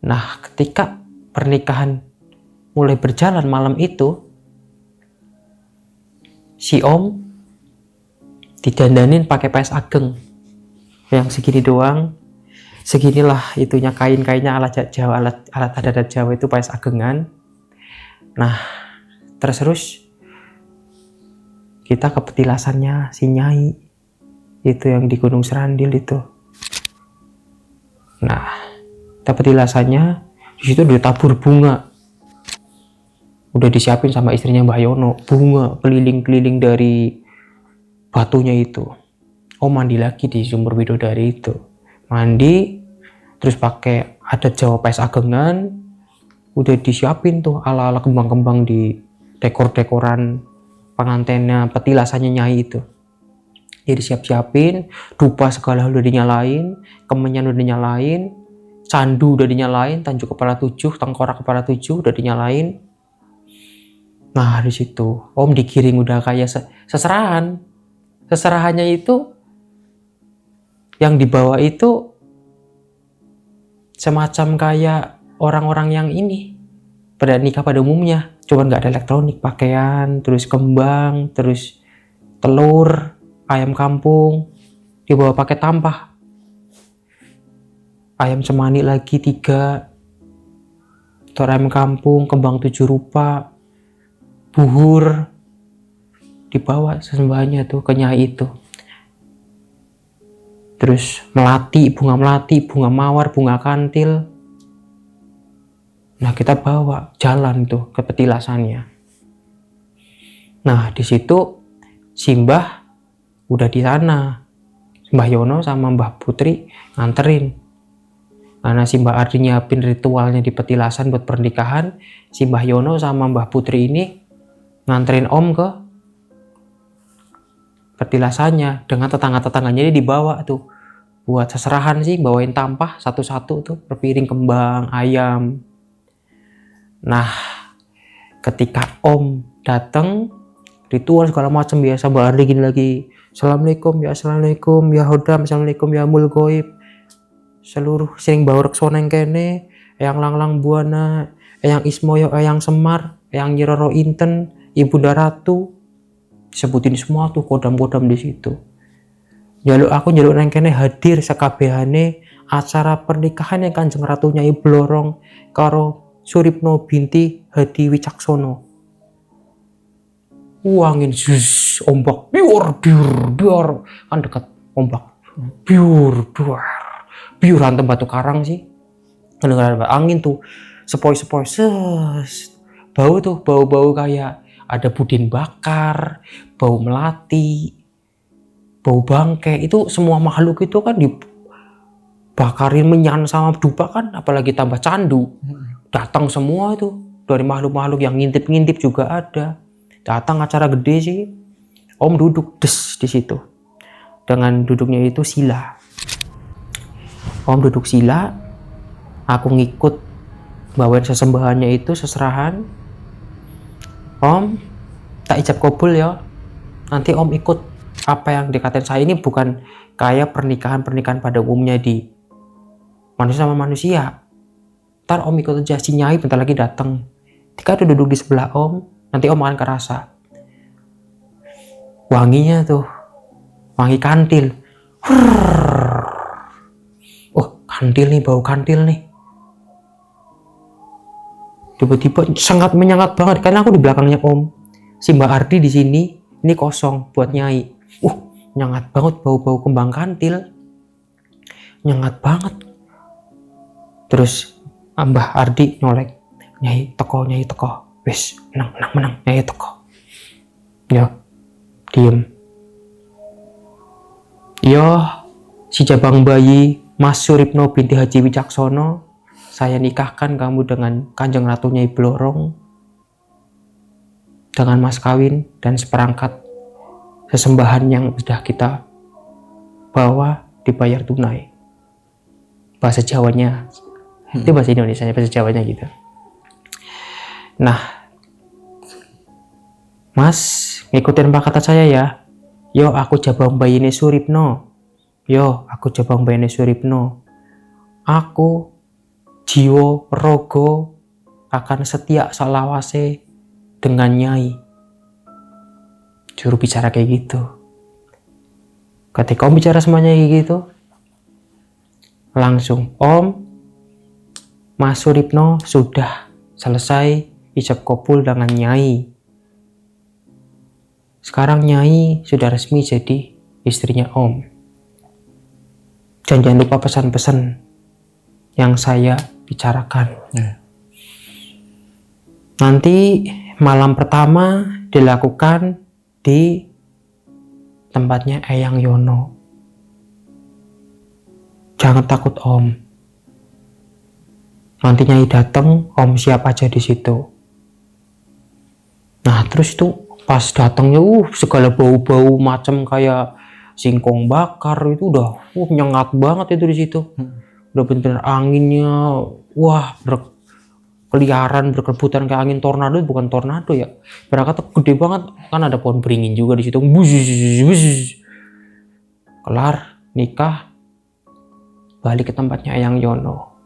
Nah, ketika pernikahan mulai berjalan malam itu, si Om didandanin pakai Paes Ageng yang segini doang. Seginilah itunya kain-kainnya ala Jawa, alat adat Jawa itu Paes Agengan. Nah, terus kita ke petilasannya si Nyai. Itu yang di Gunung Serandil itu. Nah, kita petilasannya di situ udah tabur bunga. Udah disiapin sama istrinya Mbah Yono, bunga keliling-keliling dari batunya itu. Om mandi lagi di sumur bidodari itu. Mandi, terus pakai adat Jawa Paes Agengan. Udah disiapin tuh ala-ala kembang-kembang di dekor-dekoran pengantinnya, petilasannya Nyai itu. Jadi siap-siapin, dupa segala udah dinyalain, kemenyan udah dinyalain, candu udah dinyalain, tanjung kepala 7, tengkorak kepala 7 udah dinyalain. Nah, di situ Om digiring udah kayak seserahan. Seserahannya itu yang dibawa itu semacam kayak orang-orang yang ini pada nikah pada umumnya. Cuman nggak ada elektronik, pakaian, terus kembang, terus telur, ayam kampung dibawa pakai tampah, ayam cemani lagi 3, telur ayam kampung, kembang 7 rupa, buhur dibawa sesembahannya tuh ke Nyai itu. Terus melati, bunga mawar, bunga kantil. Nah, kita bawa jalan tuh ke petilasannya. Nah, di situ Simbah udah di sana. Mbah Yono sama Mbah Putri nganterin. Karena si Mbah Ardi nyiapin ritualnya di petilasan buat pernikahan, si Mbah Yono sama Mbah Putri ini nganterin Om ke petilasannya dengan tetangga-tetangganya. Dia dibawa tuh buat seserahan sih, bawain tampah satu-satu tuh, perpiring kembang, ayam. Nah, ketika Om dateng, ritual segala macam biasa, Mbah Ardi gini lagi, Assalamualaikum ya Hodam, Assalamualaikum ya Mul Goib, seluruh sing bawa reksoneng kene, Eyang Langlang Buana, Eyang Ismoyo, Eyang Semar, Eyang Nyiroro Inten, Ibunda Ratu, sebutin semua tuh kodam-kodam di situ. Aku jaluk neng kene hadir sekabehane acara pernikahan yang Kanjeng Ratu Nyai Blorong karo Suripno binti Hadi Wicaksono. Angin zus, ombak biur kan dekat ombak, biur hantem batu karang sih, kedengaran angin tuh sepoi-sepoi, bau kayak ada budin bakar, bau melati, bau bangkai. Itu semua makhluk itu kan bakarin menyan sama dupa kan, apalagi tambah candu. Datang semua itu dari makhluk-makhluk, yang ngintip-ngintip juga ada. Datang acara gede sih. Om duduk des di situ. Dengan duduknya itu sila. Om duduk sila, aku ngikut bawain sesembahannya itu, seserahan. Om tak ijab kabul ya. Nanti Om ikut apa yang dikatain saya. Ini bukan kayak pernikahan pada umumnya di manusia sama manusia. Ntar Om ikut aja, si Nyai bentar lagi datang. Ketika ada duduk di sebelah Om, nanti Om akan kerasa wanginya tuh, wangi kantil. Oh, kantil nih, bau kantil nih. Tiba-tiba sangat menyengat banget, karena aku di belakangnya Om. Si Mbak Ardi di sini, ini kosong buat Nyai. Nyengat banget, bau-bau kembang kantil. Nyengat banget. Terus Mbah Ardi nyolek, Nyai teko, wis menang, Nyai teko. Ya, diem. Yo, si jabang bayi Mas Suripno binti Haji Wicaksono, saya nikahkan kamu dengan Kanjeng Ratu Nyai Blorong, dengan mas kawin dan seperangkat sesembahan yang sudah kita bawa dibayar tunai. Bahasa Jawanya, itu bahasa Indonesianya, bahasa Jawanya gitu. Nah, Mas ngikutin apa kata saya ya. Yo, aku jabang bayine Suripno. Aku jiwa rogo akan setia salawase dengan Nyai. Juru bicara kayak gitu. Ketika Om bicara semuanya kayak gitu, langsung Om, Mas Suripno sudah selesai ijab kabul dengan Nyai. Sekarang Nyai sudah resmi jadi istrinya Om. Dan jangan lupa pesan-pesan yang saya bicarakan. Nanti malam pertama dilakukan di tempatnya Eyang Yono. Jangan takut Om. Nanti Nyai datang, Om siap aja di situ. Nah, terus itu pas datangnya segala bau-bau macam kayak singkong bakar itu udah nyengat banget itu di situ. Udah bener anginnya berkeliaran, berkerebutan kayak angin tornado. Bukan tornado ya, berangkat gede banget kan, ada pohon beringin juga di situ. Kelar nikah, balik ke tempatnya Eyang Yono.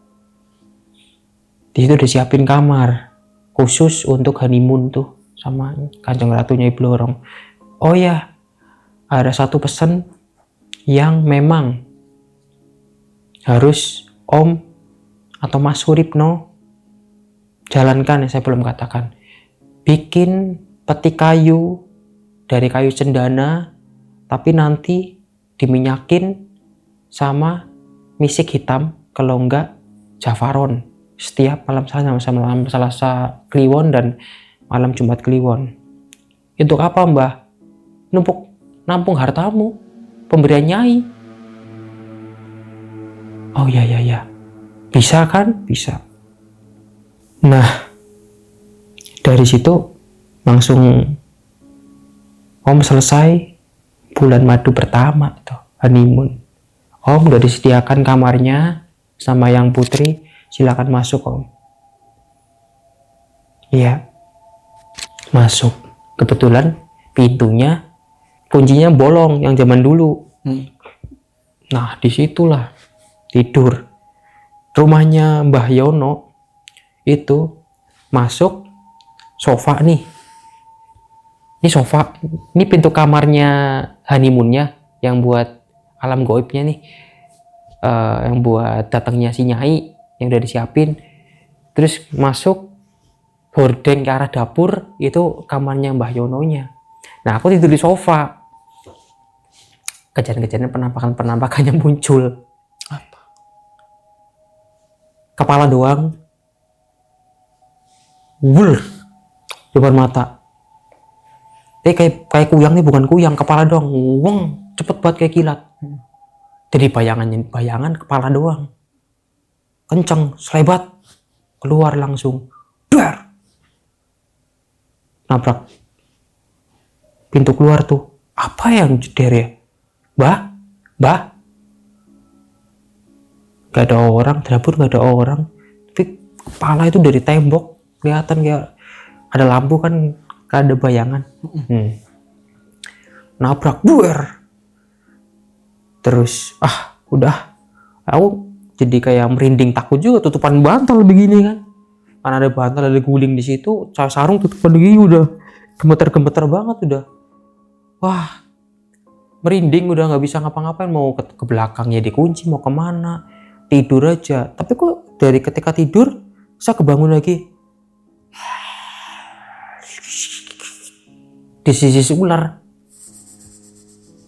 Di situ disiapin kamar khusus untuk honeymoon tuh sama Kanjeng Ratu Nyai Blorong. Oh ya, ada satu pesan yang memang harus Om atau Mas Suripno jalankan, yang saya belum katakan. Bikin peti kayu dari kayu cendana, tapi nanti diminyakin sama misik hitam, kalau enggak Javaron, setiap malam Selasa Kliwon dan malam Jumat Kliwon. Untuk apa Mbah? Nampung hartamu, pemberian Nyai. Oh ya, bisa kan? Bisa. Nah, dari situ langsung Om selesai bulan madu pertama tuh, honeymoon. Om udah disediakan kamarnya sama yang putri, silakan masuk Om. Iya, masuk. Kebetulan pintunya kuncinya bolong yang zaman dulu. Nah, disitulah tidur. Rumahnya Mbah Yono itu masuk sofa nih. Ini sofa, ini pintu kamarnya honeymoonnya yang buat alam goibnya nih, yang buat datangnya si Nyai yang udah disiapin. Terus masuk hordeng ke arah dapur, itu kamarnya Mbah Yononya. Nah, aku tidur di sofa. Kejadian-kejadian penampakan-penampakannya muncul. Apa? Kepala doang. Depan mata. Kayak kuyang nih, bukan kuyang, kepala doang. Cepet banget kayak kilat. Jadi bayangan kepala doang. Kenceng, selebat. Keluar langsung. Dar! Nabrak pintu keluar tuh. Apa yang jeder ya? Mbah? Gak ada orang, dapur gak ada orang. Tapi kepala itu dari tembok. Kelihatan kayak ada lampu kan, gak ada bayangan. Nabrak, buer. Terus, udah. Aku jadi kayak merinding, takut juga tutupan bantal begini kan. Kan ada bantal, ada guling di situ, sarung tutupan begini udah gemeter-gemeter banget udah. Wah, merinding udah nggak bisa ngapa-ngapain, mau ke belakangnya dikunci, mau kemana, tidur aja. Tapi kok dari ketika tidur, saya kebangun lagi. Di sisi ular.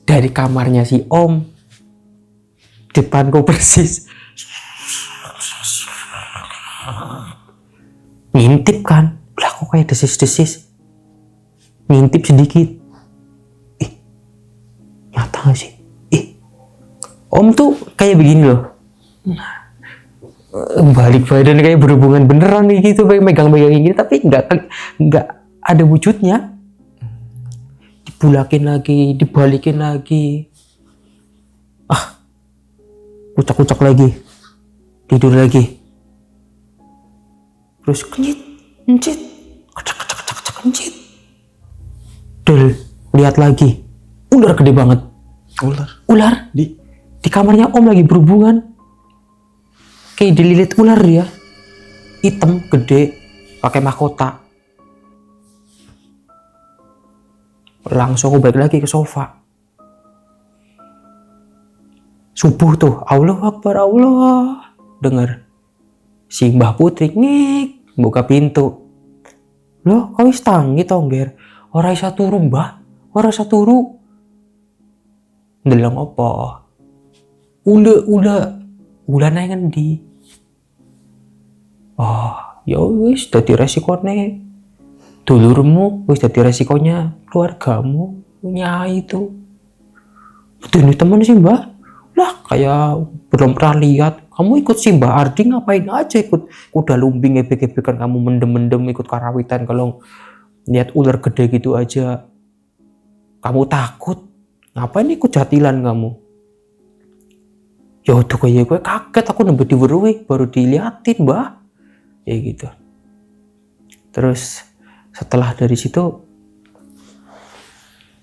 Dari kamarnya si Om. Depanku persis. Ngintip kan. Lah kok kayak desis-desis. Ngintip sedikit. Nyata gak sih? Om tuh kayak begini loh. Balik badan kayak berhubungan beneran nih gitu. Megang-megang gini. Tapi nggak ada wujudnya. Dibulakin lagi. Dibalikin lagi. Kucak-kucak lagi, tidur lagi, terus kencit, kencit, del, lihat lagi, ular gede banget, ular di kamarnya Om lagi berhubungan, kayak dililit ular dia, hitam, gede, pakai mahkota, langsung balik lagi ke sofa. Subuh tuh, Allah Akbar, Allah. Dengar si Mbah Putri ngik buka pintu. Loh, kau wis tangi tongger. Ora isa turu, Mbah. Ora isa turu. Ndeleng apa? Ula nang ngendi? Ya wis dadi resikone. Dulurmu wis dadi resikonya keluargamu, nyai itu. Betul temen sih, Mbah. Lah kayak belum pernah lihat. Kamu ikut si Mbak Ardi ngapain aja, ikut kuda lumbing ebek-ebekan, kamu mendem-mendem ikut karawitan, kalau lihat ular gede gitu aja kamu takut. Ngapain ikut jatilan kamu? Ya udah kayak gue kaget, aku nembet diweruhi baru diliatin, Mbak. Ya gitu. Terus setelah dari situ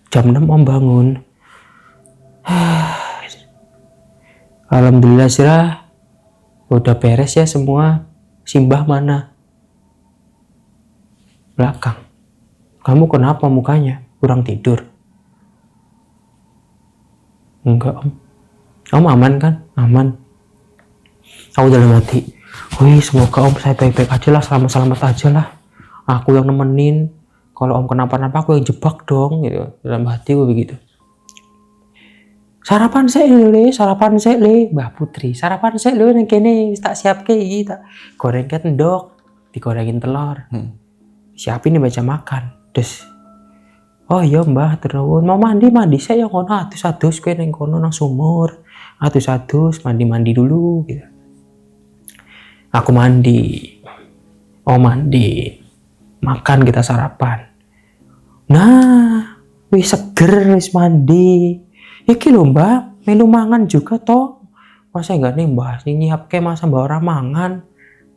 jam 6 Om bangun. Alhamdulillah sirah, udah beres ya semua. Simbah mana? Belakang. Kamu kenapa mukanya? Kurang tidur? Enggak Om. Om aman kan? Aman. Aku dalam hati, wih semoga Om saya baik-baik aja lah, selamat-selamat aja lah. Aku yang nemenin. Kalau Om kenapa-napa aku yang jebak dong. Gitu. Dalam hati gue begitu. Sarapan sik le, Mbah Putri. Sarapan sik lho ning kene wis tak siapke iki, tak goreng kendok, digorengin telur. Siapin nih baca makan. Terus oh iya Mbah, terus mau mandi saya yang kono adus kowe ning kono nang sumur. Adus mandi dulu gitu. Aku mandi. Oh mandi. Makan kita sarapan. Nah, wis seger wis mandi. Iki lho Mbak, melu mangan juga toh. Masa enggak nih Mbak nyiapke, masa Mbak orang mangan?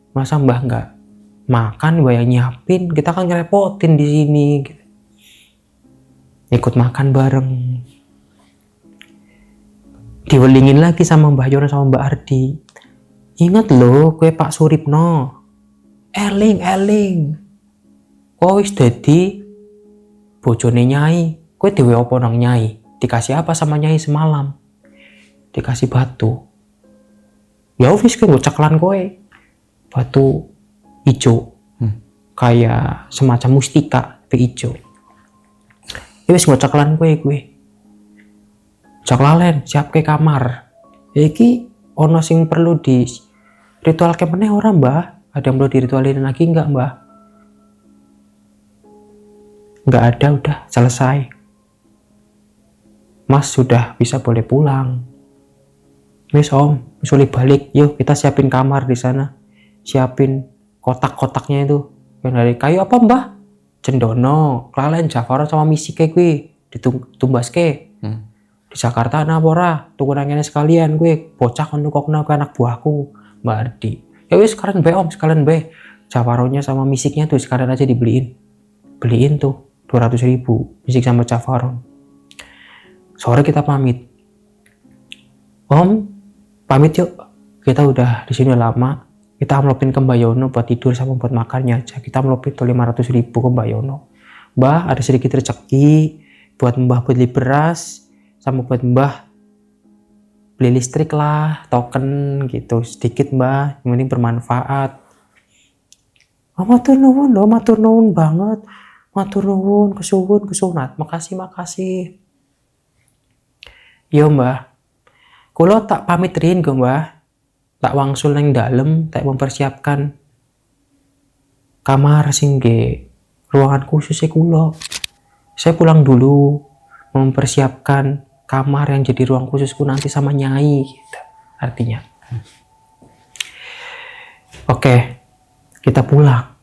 Masa Mbak enggak makan Mbak yang nyiapin? Kita kan ngerepotin di sini gitu. Ikut makan bareng. Diwelingin lagi sama Mbah Yono sama Mbak Ardi. Ingat loh, kue Pak Suripno. Eling. Kok wis dadi bojone Nyai. Kue dhewe apa nang Nyai? Dikasih apa sama Nyai semalam? Dikasih batu. Ya wis kowe caklan kowe. Batu ijo. Kayak semacam mustika tapi ijo. Ya wis caklan kowe. Caklalen siap ke kamar. Iki ono sing perlu di ritual ke meneh ora, Mbah? Ada yang perlu diritualin lagi enggak, Mbah? Enggak ada, udah selesai. Mas sudah bisa boleh pulang. Wis om, sulit balik, yuk kita siapin kamar di sana, siapin kotak-kotaknya itu yang dari kayu apa mbah? Cendono, kelalen Jafar sama misi kayak gue ditumbas ke di Jakarta nah pora tukurannya sekalian gue bocah kan kok kenal anak buahku Mbak Ardi. Ya wis sekalian be om, sekalian be Jafaronya sama misiknya tuh sekalian aja beliin tuh 200.000 misik sama Jafaron. Sore kita pamit, om pamit yuk, kita udah di sini lama, kita amplopin ke Mbak Yono buat tidur sama buat makannya aja. Kita amplopin tuh 500.000 ke Mbak Yono. Mbah ada sedikit rezeki buat mbah beli beras sama buat mbah beli listrik lah, token gitu sedikit mbah, yang penting bermanfaat. Oh, matur nuwun loh, matur nuwun banget, matur nuwun, kesuwun, makasih. Yo mbah, kulo tak pamit rin go mbah, tak wangsul nang dalem, tak mempersiapkan kamar singge ruangan khusus kulo. Saya pulang dulu mempersiapkan kamar yang jadi ruang khususku nanti sama nyai gitu artinya. Oke, kita pulang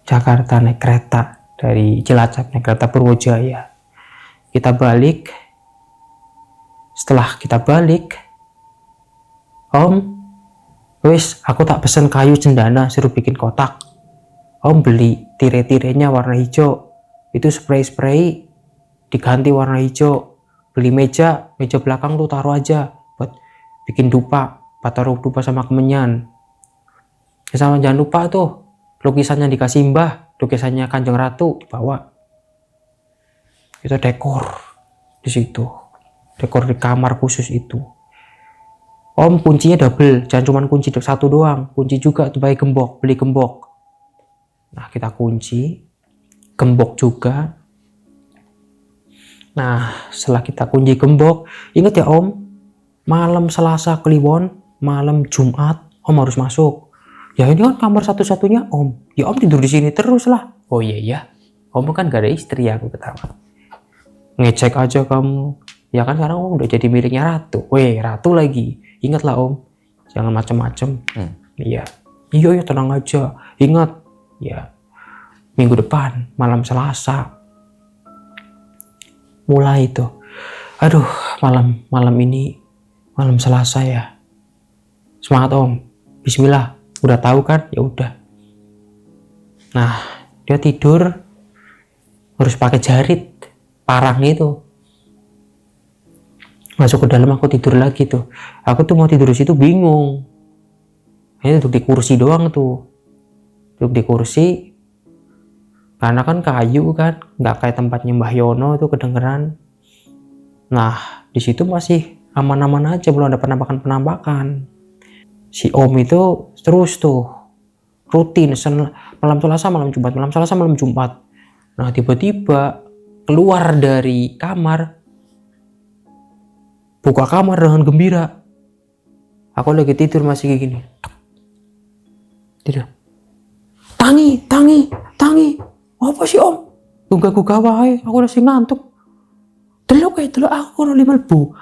Jakarta naik kereta dari Cilacap naik kereta Purwojaya. Kita balik. Setelah kita balik, om wis aku tak pesen kayu cendana suruh bikin kotak. Om beli tire-tirenya warna hijau, itu spray diganti warna hijau. Beli meja belakang tuh taruh aja buat bikin dupa, taruh dupa sama kemenyan. Ya sama jangan lupa tuh lukisannya dikasih mbah, lukisannya Kanjeng Ratu dibawa. Itu dekor di situ, dekor di kamar khusus itu. Om kuncinya double, jangan cuma kunci satu doang, kunci juga tuh beli gembok. Nah kita kunci, gembok juga. Nah, setelah kita kunci gembok, ingat ya om, malam Selasa Kliwon, malam Jumat, om harus masuk. Ya ini kan kamar satu-satunya om. Ya om tidur di sini terus lah. Oh iya, om kan gak ada istri, aku ketawa. Ngecek aja kamu. Ya kan sekarang om udah jadi miliknya Ratu. Weh, Ratu lagi. Ingatlah om, jangan macem-macem. Iya, tenang aja. Ingat, ya minggu depan malam Selasa. Mulai itu, aduh malam ini malam Selasa ya, semangat om, Bismillah, udah tahu kan, ya udah. Nah dia tidur harus pakai jarit parang itu, masuk ke dalam, aku tidur lagi tuh. Aku tuh mau tidur di situ bingung, ini duduk di kursi doang tuh, duduk di kursi. Karena kan kayu kan, nggak kayak tempatnya Mbah Yono itu kedengeran. Nah, di situ masih aman-aman aja, belum ada penampakan. Si Om itu terus tuh rutin malam Selasa, malam Jumat, malam Selasa, malam Jumat. Nah, tiba-tiba keluar dari kamar, buka kamar dengan gembira. Aku lagi tidur masih kayak gini. Tidur. Tangi. Apa sih om? Gugah wae, aku masih ngantuk. Delok aku ora mlebu.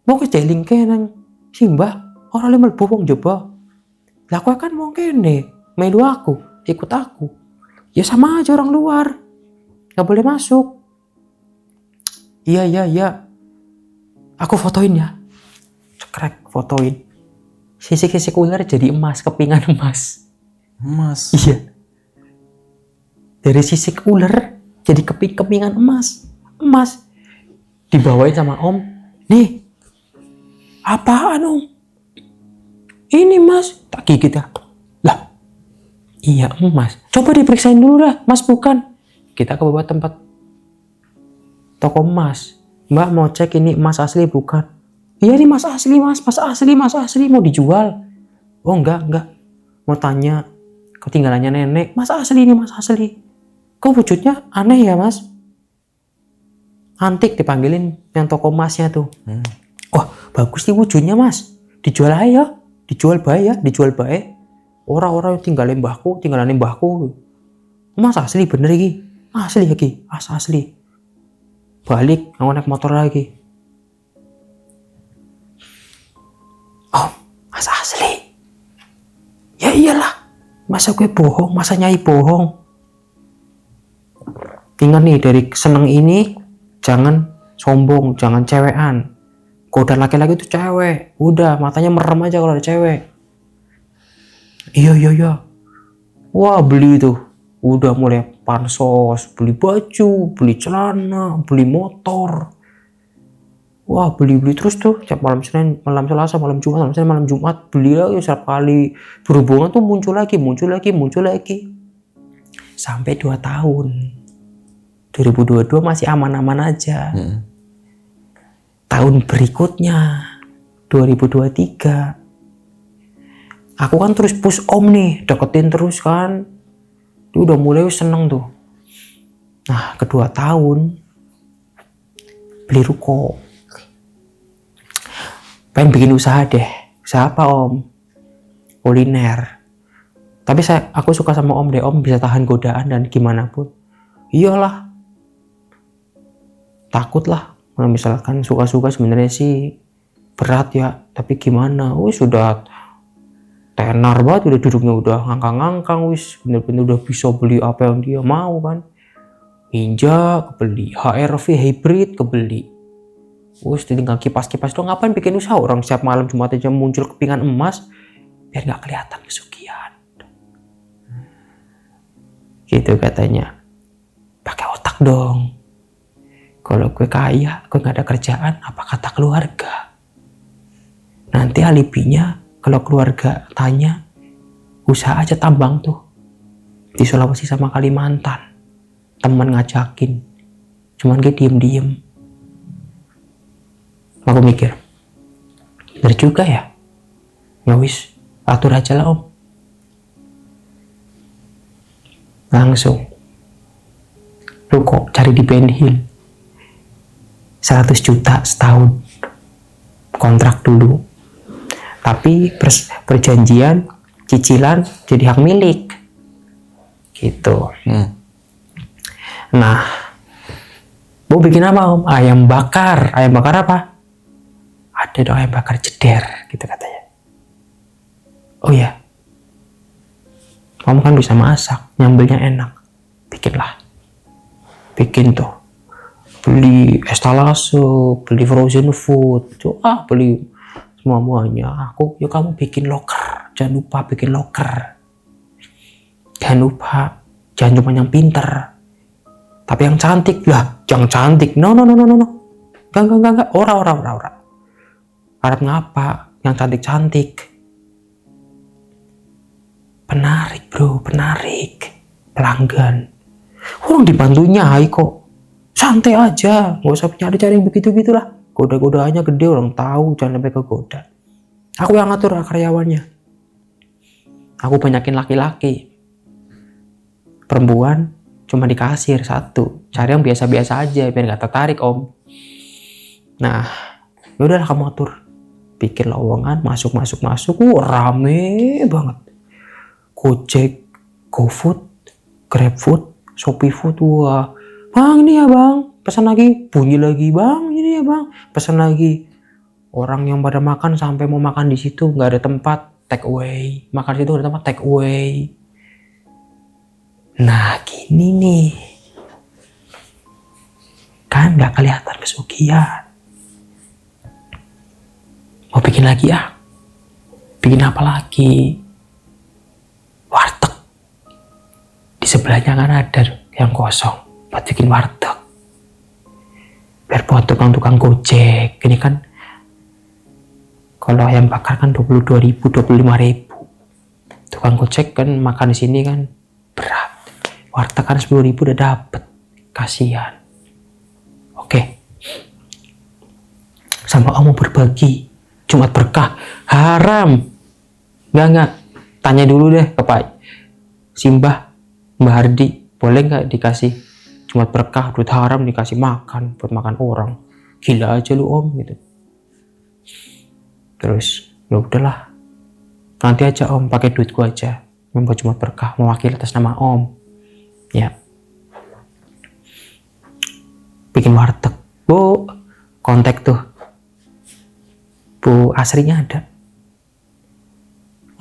Mau ke jeling kene Simbah, ora mlebu wong jaba. Lah aku kan mau kene, melu aku, ikut aku. Ya sama aja orang luar. Gak boleh masuk. Iya. Aku fotoin ya. Cekrek, fotoin. Sisik-sisik ular jadi emas, kepingan emas. Iya. Dari sisik ular jadi kepingan emas dibawain sama om. Nih apaan om? Ini mas, tak gigit ya. Lah iya emas, coba diperiksain dulu dah, mas bukan. Kita ke bawah tempat toko emas. Mbak mau cek ini emas asli bukan? Iya ini emas asli mas, mau dijual. Oh enggak, mau tanya ketinggalannya nenek. Mas asli. Kok wujudnya aneh ya mas? Antik, dipanggilin yang toko emasnya tuh. Wah bagus nih wujudnya mas, dijual aja, dijual bae. Orang-orang yang tinggalin mbahku. Mas asli bener iki, asli. Balik, aku naik motor lagi. Asli. Ya iyalah. Masa gue bohong, masa Nyai bohong. Ingat nih, dari seneng ini jangan sombong, jangan cewekan. Goda laki-laki itu cewek, udah matanya merem aja kalau ada cewek. Iya. Wah, beli tuh. Udah mulai pansos, beli baju, beli celana, beli motor. Wah, beli terus tuh. Tiap malam Senin, malam Selasa, malam Jumat, malam Senin, malam Jumat, beli lagi setiap kali berhubungan tuh muncul lagi. Sampai 2 tahun. 2022 masih aman-aman aja. Tahun berikutnya 2023 aku kan terus push om nih, deketin terus kan. Dia udah mulai seneng tuh. Nah, kedua tahun beli ruko. Pengen bikin usaha deh. Usaha apa om? Kuliner. Tapi aku suka sama om deh, om bisa tahan godaan dan gimana pun. Iyalah. Takut lah. Kalau misalkan suka-suka sebenarnya sih berat ya. Tapi gimana? Sudah tenar banget, udah duduknya udah ngangkang-ngangkang, bener-bener udah bisa beli apa yang dia mau kan. Ninja kebeli, HRV hybrid kebeli. Tinggal kipas-kipas doang. Ngapain bikin usaha? Orang setiap malam Jumat aja muncul kepingan emas biar nggak kelihatan kesugihan. Gitu katanya. Pakai otak dong. Kalau gue kaya, gue nggak ada kerjaan, apa kata keluarga? Nanti alibinya kalau keluarga tanya, usaha aja tambang tuh di Sulawesi sama Kalimantan. Teman ngajakin, cuman gue diem-diem. Aku mikir, bener juga ya. Ya wis, atur aja lah om. Langsung ruko cari di Ben Hill. 100 juta setahun kontrak dulu, tapi perjanjian cicilan jadi hak milik gitu. Nah, mau bikin apa om? Ayam bakar apa? Ada dong ayam bakar jeder gitu katanya. Oh ya, kamu kan bisa masak, nyambelnya enak, bikin tuh. Beli estalase, beli frozen food, beli semuanya. Kamu bikin loker, jangan lupa bikin loker. Jangan lupa, jangan cuma yang pinter, tapi yang cantik lah, yang cantik. No. Enggak. Ora. Harap ngapa? Yang cantik. Penarik bro, pelanggan. Orang dibantunya kok. Santai aja, nggak usah cari yang begitu-gitulah. Goda-godaannya gede, orang tahu, jangan sampai kegoda. Aku yang ngatur karyawannya. Aku banyakin laki-laki. Perempuan cuma di kasir 1. Cari yang biasa-biasa aja biar nggak tertarik om. Nah, yaudah kamu atur. Bikin lowongan, masuk. Rame banget. Gojek, GoFood, GrabFood, ShopeeFood, wah. Bang ini ya bang, pesan lagi, bunyi lagi bang, ini ya bang, pesan lagi. Orang yang pada makan sampai mau makan di situ nggak ada tempat, take away. Makan di situ ada tempat, take away. Nah gini nih, kan nggak kelihatan kesugihan. Mau bikin lagi ya? Bikin apa lagi? Warteg. Di sebelahnya kan ada yang kosong. Buat bikin warteg. Biar buat tukang-tukang gojek. Ini kan kalau ayam bakar kan 22.000, 25.000. Tukang gojek kan makan di sini kan berat. Warteg kan 10.000 udah dapet. Kasihan. Oke. Sama om mau berbagi. Jumat berkah. Haram. Enggak. Tanya dulu deh ke Pak Simbah, Mbak Hardi. Boleh nggak dikasih Jumat berkah, duit haram dikasih makan, buat makan orang. Gila aja lu om gitu. Terus ya udahlah. Nanti aja om pakai duit gua aja. Membuat Jumat berkah mewakili atas nama om. Ya. Bikin warteg. Bu, kontak tuh. Bu Asrinya ada.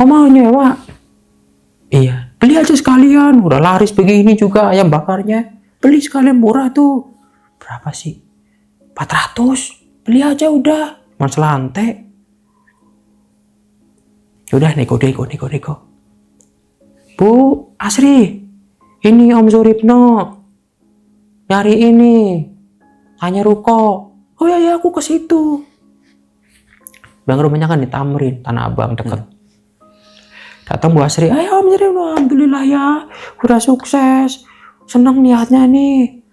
Om mau nyewa? Iya, beli aja sekalian. Udah laris begini juga ayam bakarnya. Beli sekalian, murah tuh. Berapa sih? 400. Beli aja udah. Mas lantai. Udah nego. Bu Asri, ini Om Suripno. Nyari ini. Tanya Ruko. Oh ya aku ke situ. Bang rumahnya kan di Tamrin, Tanah Abang deket. Datang Bu Asri, ayo Om Suripno, alhamdulillah ya, udah sukses. Senang niatnya nih.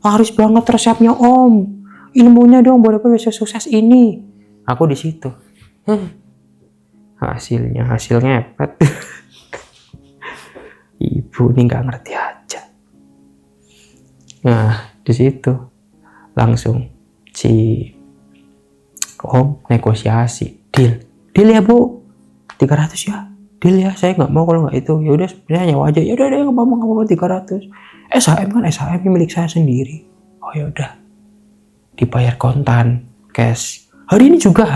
Laris banget resepnya Om. Ilmunya dong, boleh bisa sukses ini. Aku di situ. Hasilnya ngepet. Ibu ini nggak ngerti aja. Nah di situ langsung si Om negosiasi, deal ya Bu, 300 ya. Deal ya, saya nggak mau kalau nggak itu. Ya udah sebenarnya nyawa aja. Ya udah nggak apa-apa 300. SHM kan SHM milik saya sendiri. Oh ya udah, dibayar kontan, cash. Hari ini juga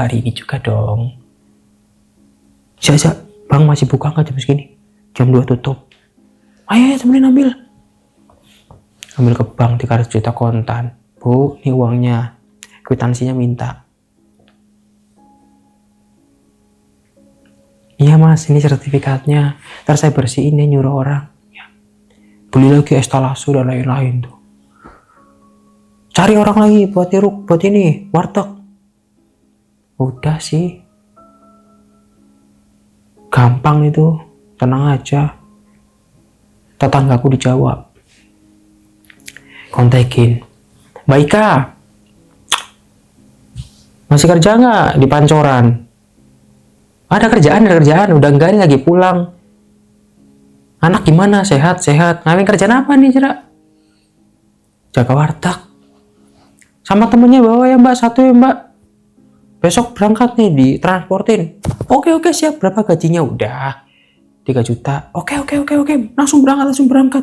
dong. Saya bang masih buka nggak jam segini? Jam 2 tutup. Ayo temenin ambil ke bank 300 juta kontan. Bu, ini uangnya, kwitansinya minta. Iya mas, ini sertifikatnya. Ntar saya bersihin ya, nyuruh orang. Ya. Beli lagi estalase dan lain-lain tuh. Cari orang lagi buat ini, warteg. Udah sih. Gampang itu, tenang aja. Tetanggaku dijawab. Kontekin. Mbak Ika, masih kerja nggak di Pancoran? Ada kerjaan, udah enggak nih lagi pulang. Anak gimana? Sehat. Ngapain kerjaan apa nih, Cera? Jaga warteg. Sama temennya bawa ya Mbak, satu ya Mbak. Besok berangkat nih, ditransportin. Oke, siap. Berapa gajinya? Udah 3 juta. Oke. Langsung berangkat.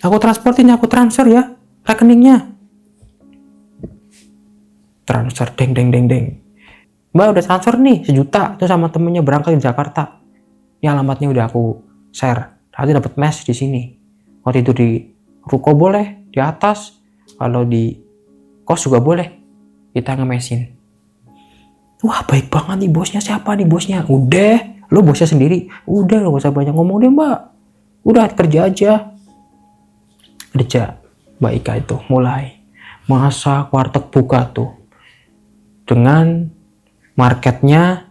Aku transportin, aku transfer ya rekeningnya. Transfer, deng. Mbak udah transfer nih 1 juta tuh sama temennya berangkat di Jakarta. Ini alamatnya udah aku share. Nanti dapat mes di sini. Waktu itu di ruko boleh, di atas. Kalau di kos juga boleh. Kita ngemesin. Wah baik banget nih bosnya. Siapa nih bosnya? Udah, lo bosnya sendiri. Udah, lo gak usah banyak ngomong deh Mbak. Udah kerja aja. Kerja. Mbak Ika itu mulai masak warteg buka tuh. Dengan marketnya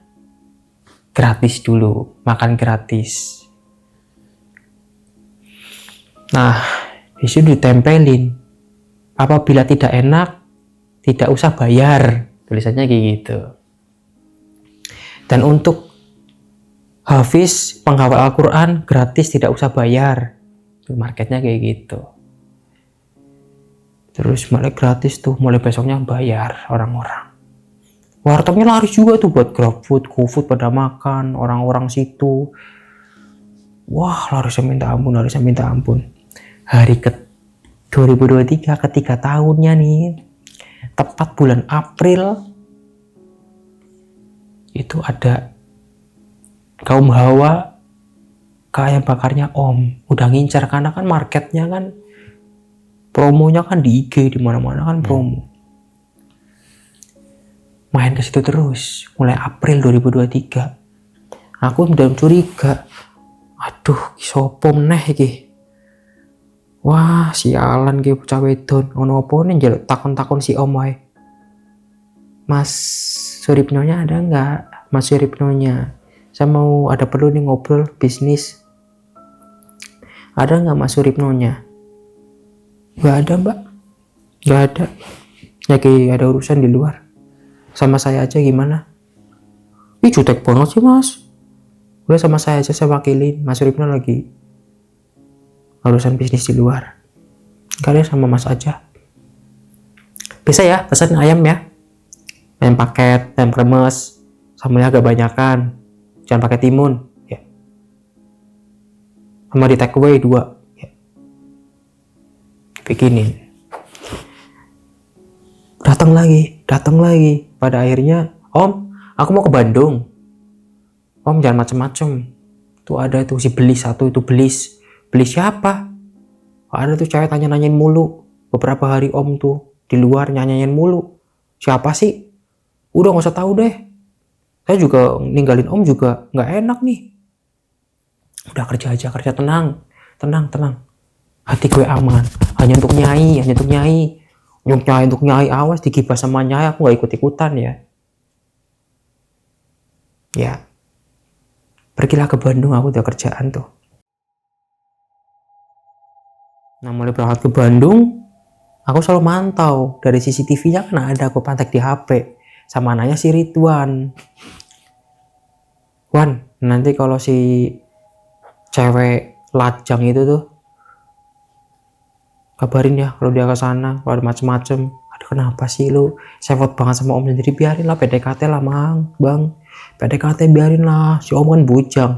gratis dulu, makan gratis. Nah, disitu ditempelin, apabila tidak enak, tidak usah bayar, tulisannya kayak gitu. Dan untuk hafiz penghafal Al-Quran gratis, tidak usah bayar, marketnya kayak gitu. Terus mulai gratis tuh, mulai besoknya bayar orang-orang. Wartegnya laris juga tuh buat GrabFood, GoFood pada makan, orang-orang situ. Wah, larisnya minta ampun. Hari ke 2023 ketiga tahunnya nih, tepat bulan April, itu ada kaum hawa ke ayam bakarnya Om. Udah ngincar karena kan marketnya kan, promonya kan di IG, di mana-mana kan promo. Main ke situ terus mulai April 2023. Aku udah curiga. Aduh, sopo meneh iki. Wah, sialan ki bocah wedon. Ono opo nih njaluk takon-takon si Om wae. Mas Suripnonya ada enggak? Mas Suripnonya. Saya mau ada perlu nih ngobrol bisnis. Ada enggak Mas Suripnonya? Enggak ada, Mbak. Enggak ada. Ya kayak ada urusan di luar. Sama saya aja gimana? Ih jutek banget sih mas. Udah sama saya aja, saya wakilin. Mas Suripno lagi urusan bisnis di luar. Kalian sama mas aja. Bisa ya pesan ayam ya. Ayam paket, ayam kremes. Sambelnya agak banyakan. Jangan pakai timun. Ya. Sama di take away 2. Ya. Bikinin. Datang lagi. Pada akhirnya, Om, aku mau ke Bandung. Om jangan macem-macem. Tuh ada tuh si Belis satu itu, Belis siapa? Ada tuh cewek tanya-nanyain mulu. Beberapa hari Om tuh di luar nyanyain mulu. Siapa sih? Udah gak usah tahu deh. Saya juga ninggalin Om juga nggak enak nih. Udah kerja aja, kerja tenang. Hati gue aman. Hanya untuk Nyai. Untuk Nyai, awas digibah sama Nyai, aku gak ikut-ikutan ya. Ya. Pergilah ke Bandung, aku udah kerjaan tuh. Nah mulai berangkat ke Bandung, aku selalu mantau. Dari CCTV-nya kan ada, aku pantek di HP. Sama nanya si Ridwan. Wan, nanti kalau si cewek lajang itu tuh, kabarin ya kalau dia ke sana, kalau ada macem-macem. Aduh kenapa sih lu sewot banget sama Om sendiri, biarin lah PDKT lah bang. PDKT biarin lah, si Om kan bujang.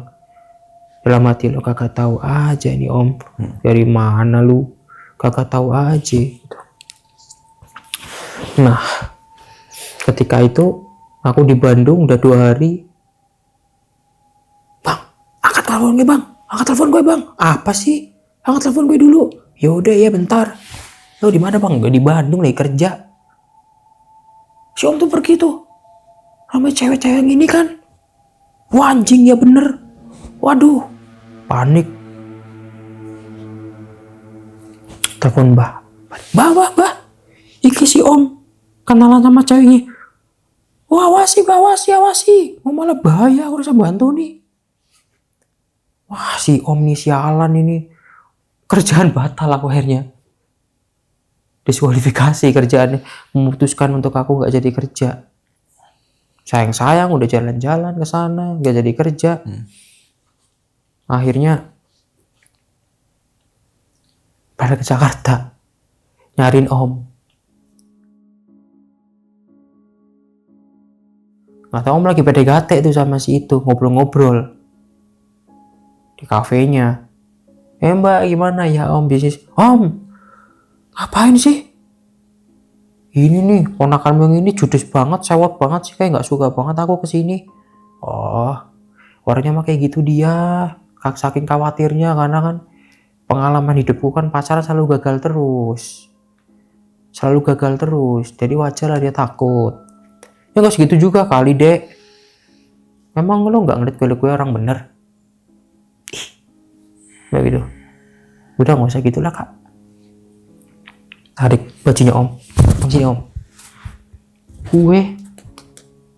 Dalam hati lo kagak tahu aja ini Om, dari mana lu kagak tahu aja. Nah ketika itu aku di Bandung udah 2 hari. Bang, angkat telepon gue bang. Apa sih? Angkat telepon gue dulu. Yaudah ya bentar. Lo di mana bang? Gue di Bandung lagi kerja. Si Om tuh pergi tuh. Ramai cewek-cewek yang ini kan. Wah anjing ya bener. Waduh, panik. Telepon Bah. Iki si Om kenalan sama ceweknya. Wah, awasi. Mau malah bahaya, aku harus bantu nih. Wah, si Om nih sialan ini. Kerjaan batal aku akhirnya. Diskualifikasi kerjaannya. Memutuskan untuk aku gak jadi kerja. Sayang udah jalan-jalan ke sana, gak jadi kerja. Akhirnya balik ke Jakarta. Nyariin Om. Gak tau Om lagi PDKT tuh sama si itu, ngobrol-ngobrol di kafenya. Mbak gimana ya Om bisnis? Om, ngapain sih? Ini nih, ponakan yang ini judes banget, sewot banget sih, kayak gak suka banget aku kesini. Oh, orangnya mah kayak gitu dia, saking khawatirnya karena kan pengalaman hidupku kan pacaran selalu gagal terus, jadi wajar lah dia takut. Ya gak segitu juga kali dek. Emang lo gak ngeliat gue orang bener? Gak gitu. Udah gak usah gitulah kak. Tarik bajunya Om. Sini Om. Gue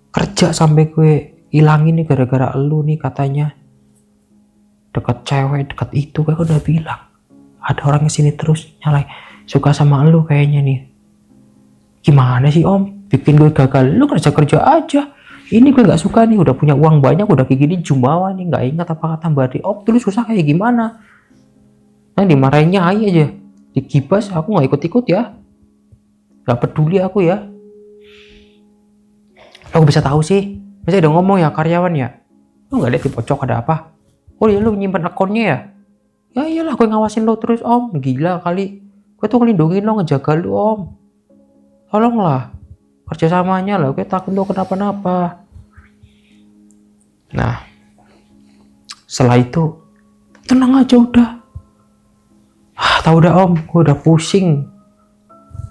kerja sampai gue hilangin nih gara-gara elu nih katanya. Deket cewek, deket itu, gue udah bilang. Ada orang kesini terus nyalain. Suka sama elu kayaknya nih. Gimana sih Om? Bikin gue gagal. Lu kerja aja. Ini gue gak suka nih. Udah punya uang banyak. Udah kayak gini jumawa nih. Gak ingat apa kata Mbak Di. Om dulu susah kayak gimana. Nah dimarahin Nyai aja. Digibas. Aku gak ikut-ikut ya. Gak peduli aku ya. Aku bisa tahu sih. Biasanya udah ngomong ya karyawan ya. Lu gak lihat di pojok ada apa? Oh iya lu nyimpen akunnya ya? Ya iyalah gue ngawasin lo terus Om. Gila kali. Gue tuh ngelindungin lo, ngejaga lo Om. Tolonglah. Kerjasamanya lah. Gue takut lo kenapa-napa. Nah. Setelah itu. Tenang aja udah. Tahu dah Om. Gue udah pusing.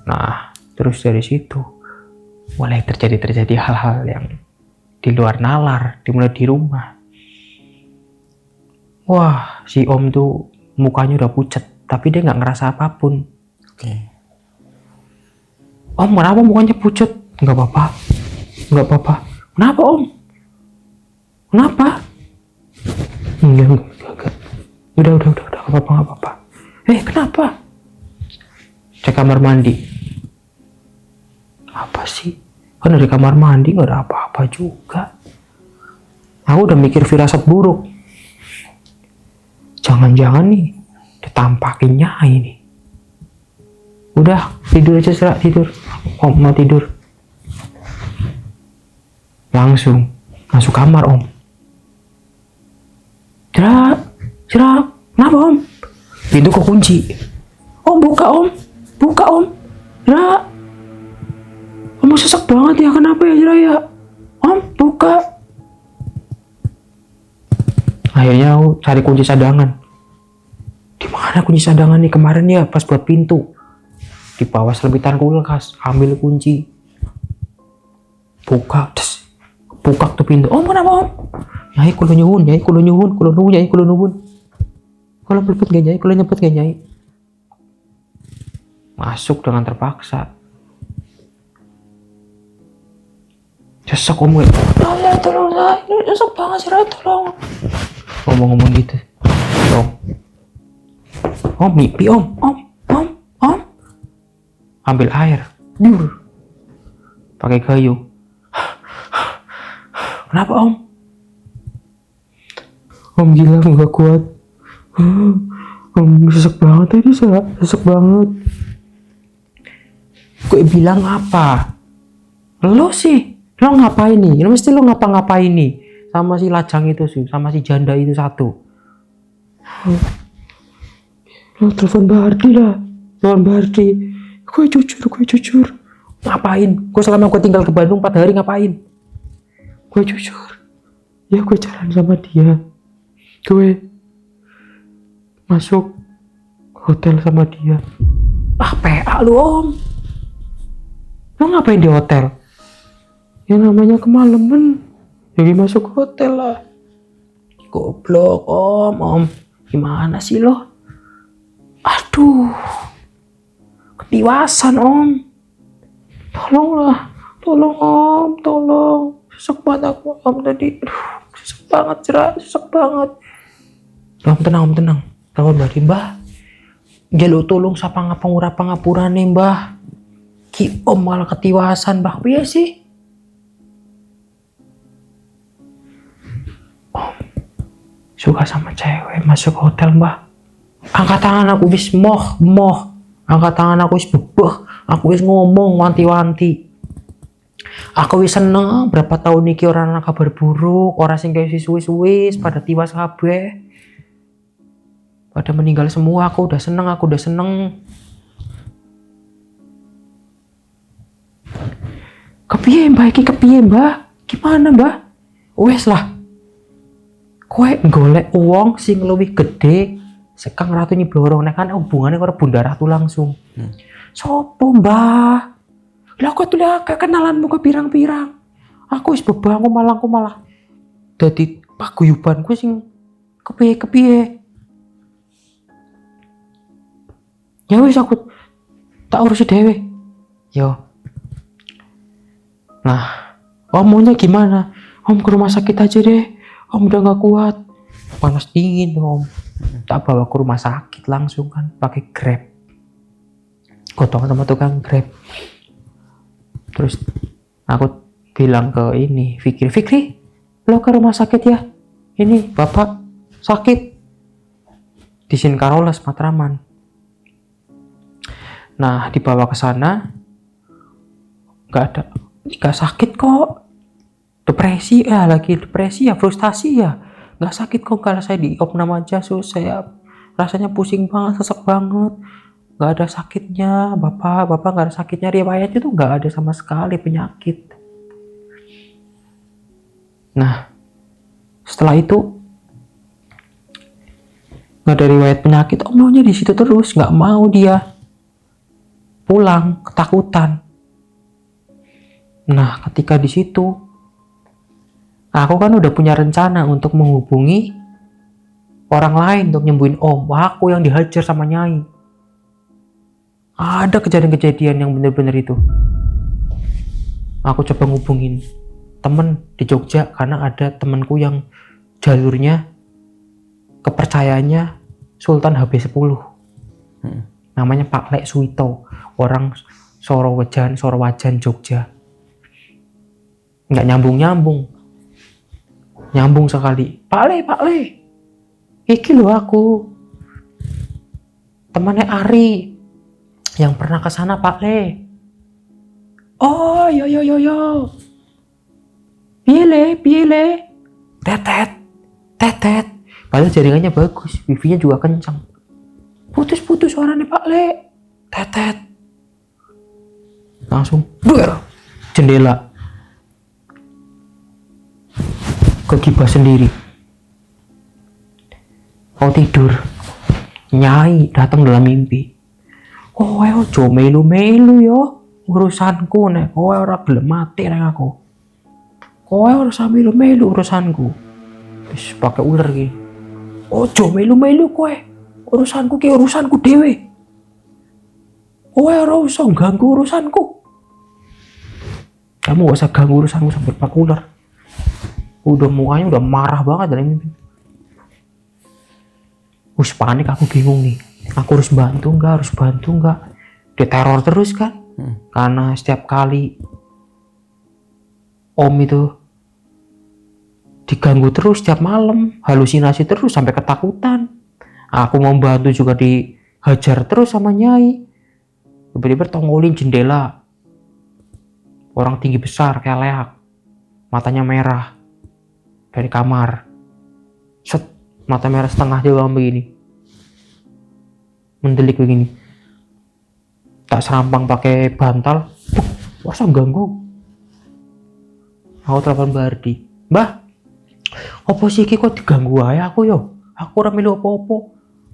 Nah. Terus dari situ. Mulai terjadi hal-hal yang di luar nalar. Dimulai di rumah. Wah, si Om tuh mukanya udah pucat, tapi dia nggak ngerasa apapun. Oke. Om, kenapa mukanya pucat? Nggak apa-apa. Kenapa Om? Kenapa? Enggak. Udah, nggak apa-apa. Kenapa? Cek kamar mandi. Apa sih? Kan dari kamar mandi nggak ada apa-apa juga. Aku udah mikir firasat buruk. Jangan-jangan nih ditampakin Nyai nih. Udah tidur aja tidur. Om mau tidur. Langsung masuk kamar Om. Cerak. Kenapa Om? Pintu kekunci. Om buka Om. Cerak. Om sesek banget ya, kenapa ya Cerak ya? Om buka. Akhirnya aku cari kunci cadangan. Di mana kunci cadangan nih kemarin ya pas buat pintu? Di bawah selebitan kulkas. Ambil kunci. Buka tuh pintu. Om kenapa om? Nyai kulo nyuwun. Kalau nyebut gak nyai. Masuk dengan terpaksa. Sesek om gue. Ya tolong lah, ini sesek banget sih, tolong. Ngomong-ngomong gitu. Om mimpi om. Ambil air. Pakai kayu. Kenapa om? Om gila gak kuat. Om sesek banget tadi, sesek banget. Gue bilang apa? Lo sih, lo ngapain nih? Lo mesti lo ngapa-ngapain nih? Sama si lajang itu sih, sama si janda itu satu. Lo telepon Bardi lah. Gue jujur. Ngapain? Gue selama gue tinggal ke Bandung 4 hari ngapain? Gue jujur. Ya gue jalan sama dia. Gue masuk hotel sama dia. PA lu om. Lo ngapain di hotel? Ya namanya kemalaman. Jadi masuk hotel lah. Goblok om. Gimana sih lo? Aduh. Ketiwasan om. Tolong om. Sesek banget aku om tadi. Sesek banget. Om tenang. Telepon mbah. Jaluk tolong sapa ngapurane mbah. Ki om malah ketiwasan mbah. Piye sih? Om suka sama cewek masuk hotel mbah. Angkat tangan aku wis moh. Angkat tangan aku wis bebeh. Aku wis ngomong wanti-wanti. Aku wis seneng berapa tahun iki ora ana kabar buruk, ora sing kaya suwi-suwi pada tiwas kabeh. Pada meninggal semua, aku udah seneng. Kepiye mbah? Gimana mbah? Wes lah. Kowe golek wong sing luwih gede sekang Ratu Nyi Bloro, nek kan hubungane karo Bunda Ratu langsung. Sopo mbah? Lah kok tuh gak kenalanmu ke pirang-pirang. Aku wis bebah, aku malah dadi paguyubanku sing kepiye. Ya wis aku tak urusi dhewe. Yo. Nah, om maunya gimana? Om ke rumah sakit aja deh. Om udah gak kuat. Panas dingin om. Tak bawa ke rumah sakit langsung kan, pakai Grab. Gotong sama tukang Grab. Terus aku bilang ke ini Fikri, lo ke rumah sakit ya. Ini bapak sakit di Sinkarolas Matraman. Nah dibawa ke sana, nggak sakit kok. Depresi ya, frustasi ya. Nggak sakit kok, kalau saya di opnam aja, saya rasanya pusing banget, sesek banget. Nggak ada sakitnya, bapak nggak ada sakitnya, riwayatnya tuh nggak ada sama sekali penyakit. Nah setelah itu nggak ada riwayat penyakit, om maunya di situ terus, nggak mau dia pulang, ketakutan. Nah ketika di situ aku kan udah punya rencana untuk menghubungi orang lain untuk nyembuhin om. Aku yang dihajar sama nyai. Ada kejadian-kejadian yang bener-bener itu. Aku coba ngubungin temen di Jogja karena ada temenku yang jalurnya kepercayaannya Sultan HB10. Namanya Pak Lek Suwito, orang Sorowajan Jogja. Nggak nyambung sekali. Pak Le, iki lho aku temannya Ari yang pernah ke sana Pak Le. Oh yo. Piye le. Tetet. Padahal jaringannya bagus, wifi-nya juga kencang. Putus suaranya Pak Le. Tetet. Langsung jendela. Kegibah sendiri. kau tidur, Nyai datang dalam mimpi. Kowe ojo melu-melu yo urusanku nek kowe ora gelem mati nek aku. Kowe ora sambil melu urusanku. Wis pakai ular iki. Ojo melu-melu kowe. Urusanku ki urusanku dhewe. Kowe ora usah ganggu urusanku. Kamu gak usah ganggu urusanku sampai pakai ular. Udah mukanya udah marah banget dalam mimpi. Panik, aku bingung nih. Aku harus bantu nggak? Diteror terus kan? Karena setiap kali Om itu diganggu terus setiap malam, halusinasi terus sampai ketakutan. Aku mau bantu juga dihajar terus sama Nyai. Tiba-tiba tongolin jendela. Orang tinggi besar kayak leak, matanya merah dari kamar. Set, mata merah setengah doang begini, mendelik begini. Tak serampang pakai bantal. Masa ganggu? Aku telepon Mbak Ardi. Mbah, apa sih kok diganggu aja aku yo? Aku ora melu apa-apa.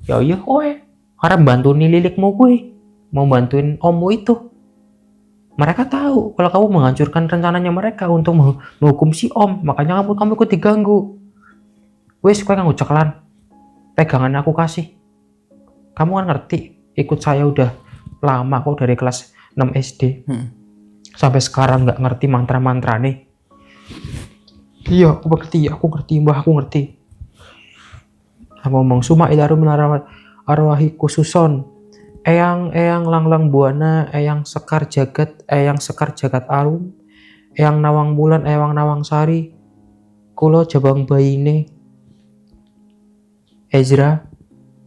Ya iya kowe. Arep bantu lilikmu kuwi. Mau bantuin ommu itu. Mereka tahu kalau kamu menghancurkan rencananya mereka untuk menghukum si Om. Makanya kamu ikut diganggu. Wes kowe nganggo ceklan. Pegangan aku kasih. Kamu kan ngerti, ikut saya udah lama kok dari kelas 6 SD. Sampai sekarang nggak ngerti mantra-mantra nih. Iya, aku ngerti, Mbah, aku ngerti. Aku ngomong suma ilarum arwahi khususon. Eyang langlang buana, eyang sekar jagat arum, eyang nawang bulan, eyang nawang sari. Kulo jabang bayine Ezra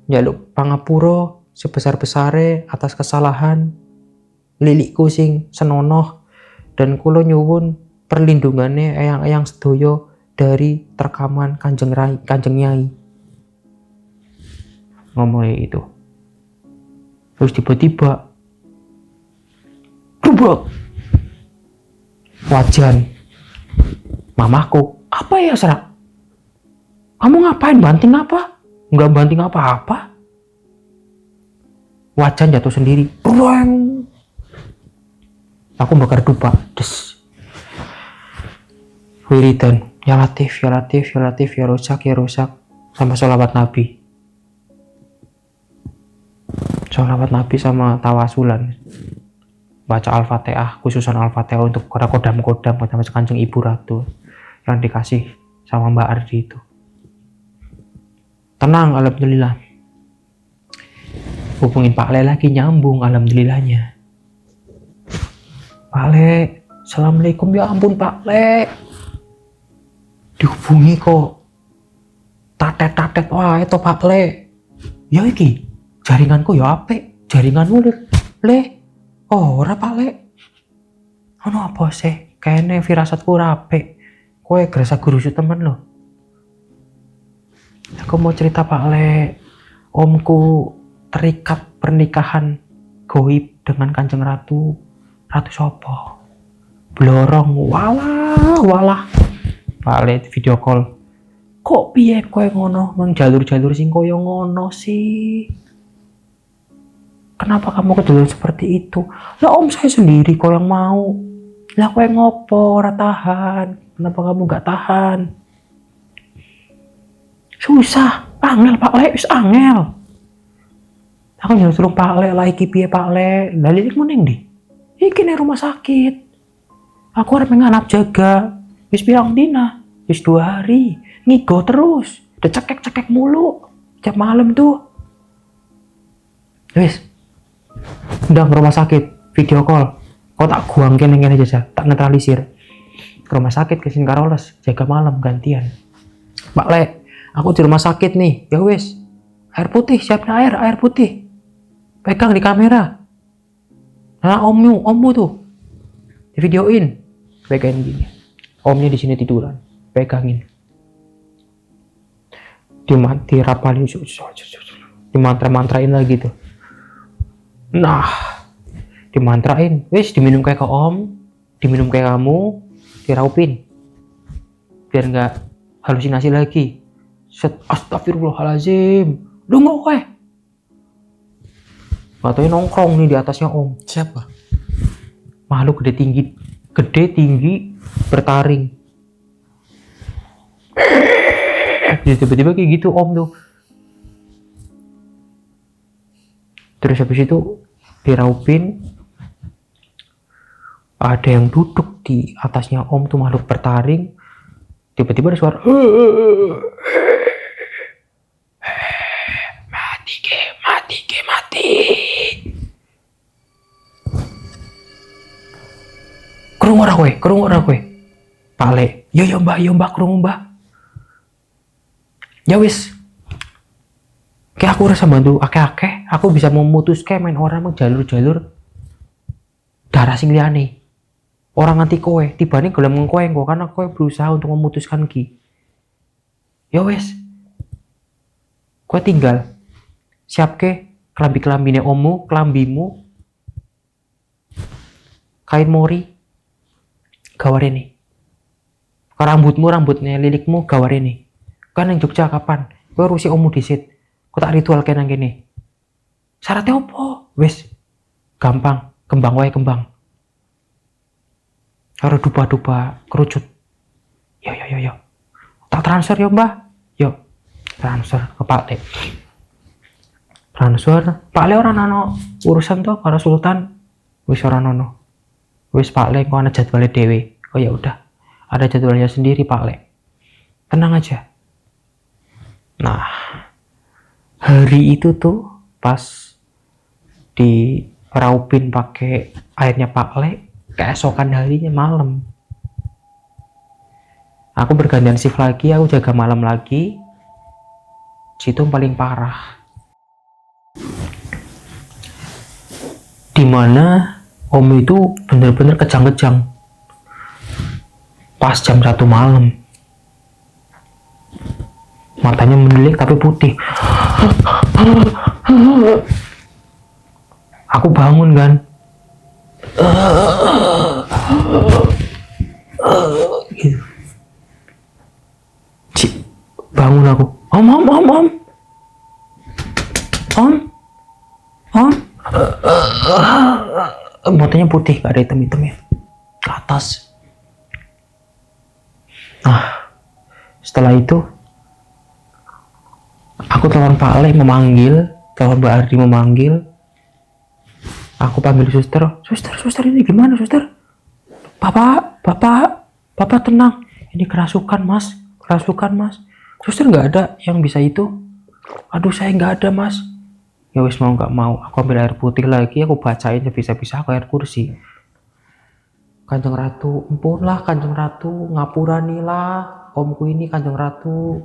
njaluk pangapura sebesar-besare atas kesalahan lilikku sing senonoh, dan kula nyuwun perlindungane eyang-eyang sedoyo dari terkaman Kanjeng Nyai. Ngomongnya itu. Terus tiba-tiba rubak wajan mamaku. Apa ya, Serak? Kamu ngapain? Banting apa? Nggak banting apa-apa. Wajan jatuh sendiri. Ruang. Aku bakar dupa. Des. Wiridan. Ya Latif, ya rusak. Sama sholawat Nabi. Sholawat Nabi sama tawasulan. Baca Al-Fatihah, khususan Al-Fatihah untuk kodam Kanjeng Ibu Ratu yang dikasih sama Mbak Ardi itu. Tenang, alhamdulillah. Hubungin Pak Le lagi, nyambung, alhamdulillahnya. Pak Le, assalamualaikum. Ya ampun Pak Le, dihubungi kok tatet. Wah itu Pak Le. Ya iki jaringanku ya apik. Jaringanmu Le. Oh ora Pak Le. Ono apa sih? Kayaknya firasatku ora apik. Kowe gerasa gurusu temen lo. Aku mau cerita Pak Le. Omku terikat pernikahan goib dengan Kanjeng Ratu Sopo. Blorong walah. Pak Le video call. Kok piye kowe ngono? Nang jalur-jalur sing koyo ngono sih? Kenapa kamu ke jalur seperti itu? Lah Om saya sendiri kok yang mau. Lah kowe ngopo ora tahan? Kenapa kamu gak tahan? Susah, angel Pak Le, wis angel. Aku nyuruh Pak Le lah iki piye Pak Le? Lah lilikmu ning ndi? Iki ning rumah sakit. Aku arep nganap jaga. Wis pirang dina? Wis 2 hari. Ngigo terus. Udah cekek mulu. Tiap malam tuh. Wis. Udah ke rumah sakit, video call. Kau tak guangke ning kene aja, tak netralisir. Ke rumah sakit ke Singkaroles, jaga malam gantian. Pak Le, aku di rumah sakit nih. Ya wis. Air putih, siapnya air putih. Pegang di kamera. Nah, ommu tuh. Di videoin. Pegangin gini. Omnya di sini tiduran. Pegangin. Dirapalin. Dimantra-mantrain lagi tuh. Nah, dimantrain. Wis diminum kayak ke Om, diminum kayak kamu, diraupin. Biar nggak halusinasi lagi. Astagfirullahalazim. Lu nggak kowe? Katanya nongkrong nih di atasnya om. Siapa? Makhluk gede tinggi bertaring. Tiba-tiba kayak gitu om tuh. Terus habis itu diraupin, ada yang duduk di atasnya om tuh, makhluk bertaring. Tiba-tiba ada suara mati. Krungu ora kowe. Pale, yo mbah krungu mbah. Ya wis. Kayak aku rasa bantu akeh-akeh, aku bisa memutuskan main orang mang jalur-jalur darah sing liyane. Orang nganti kowe, tibane gelem kowe engko karena kowe berusaha untuk memutuskan ki. Ya wis. Kowe tinggal siapke kelambi-kelambine ommu, kelambimu, kain mori, gawarene. Rambutnya lilikmu gawarene. Kan yang Jogja kapan? Kowe urusi ommu disit. Kok tak ritual nang kene. Syaratnya opo? Wis. Gampang, kembang wae kembang. Karo dupa-dupa kerucut. Yo. Tak transfer yo, Mbah. Yo. Transfer ke Pak Le. Transfer. Pak Le ora ono urusan to karo Sultan. Wis ora ono. Wis Pak Le kok ana jadwalnya dhewe. Oh ya udah. Ada jadwalnya sendiri Pak Le. Tenang aja. Nah, hari itu tuh pas diraupin pakai airnya Pak Le, keesokan harinya malam. Aku bergantian shift lagi, aku jaga malam lagi. Situ paling parah. Dimana om itu bener-bener kejang-kejang. Pas jam 1 malam. Matanya mendelik tapi putih. Aku bangun kan. Gitu. Bangun aku. Om. Matanya putih, gak ada hitam-hitamnya. Ke atas. Nah, setelah itu aku telepon Pak Le telepon Mbak Ardi memanggil. Aku panggil suster ini gimana suster? Bapak tenang, ini kerasukan mas. Suster nggak ada yang bisa itu. Aduh saya nggak ada mas. Ya wis mau nggak mau, aku ambil air putih lagi, aku bacain sebisa-bisa aku air kursi. Kanjeng Ratu, ampun lah Kanjeng Ratu, ngapuranilah omku ini Kanjeng Ratu.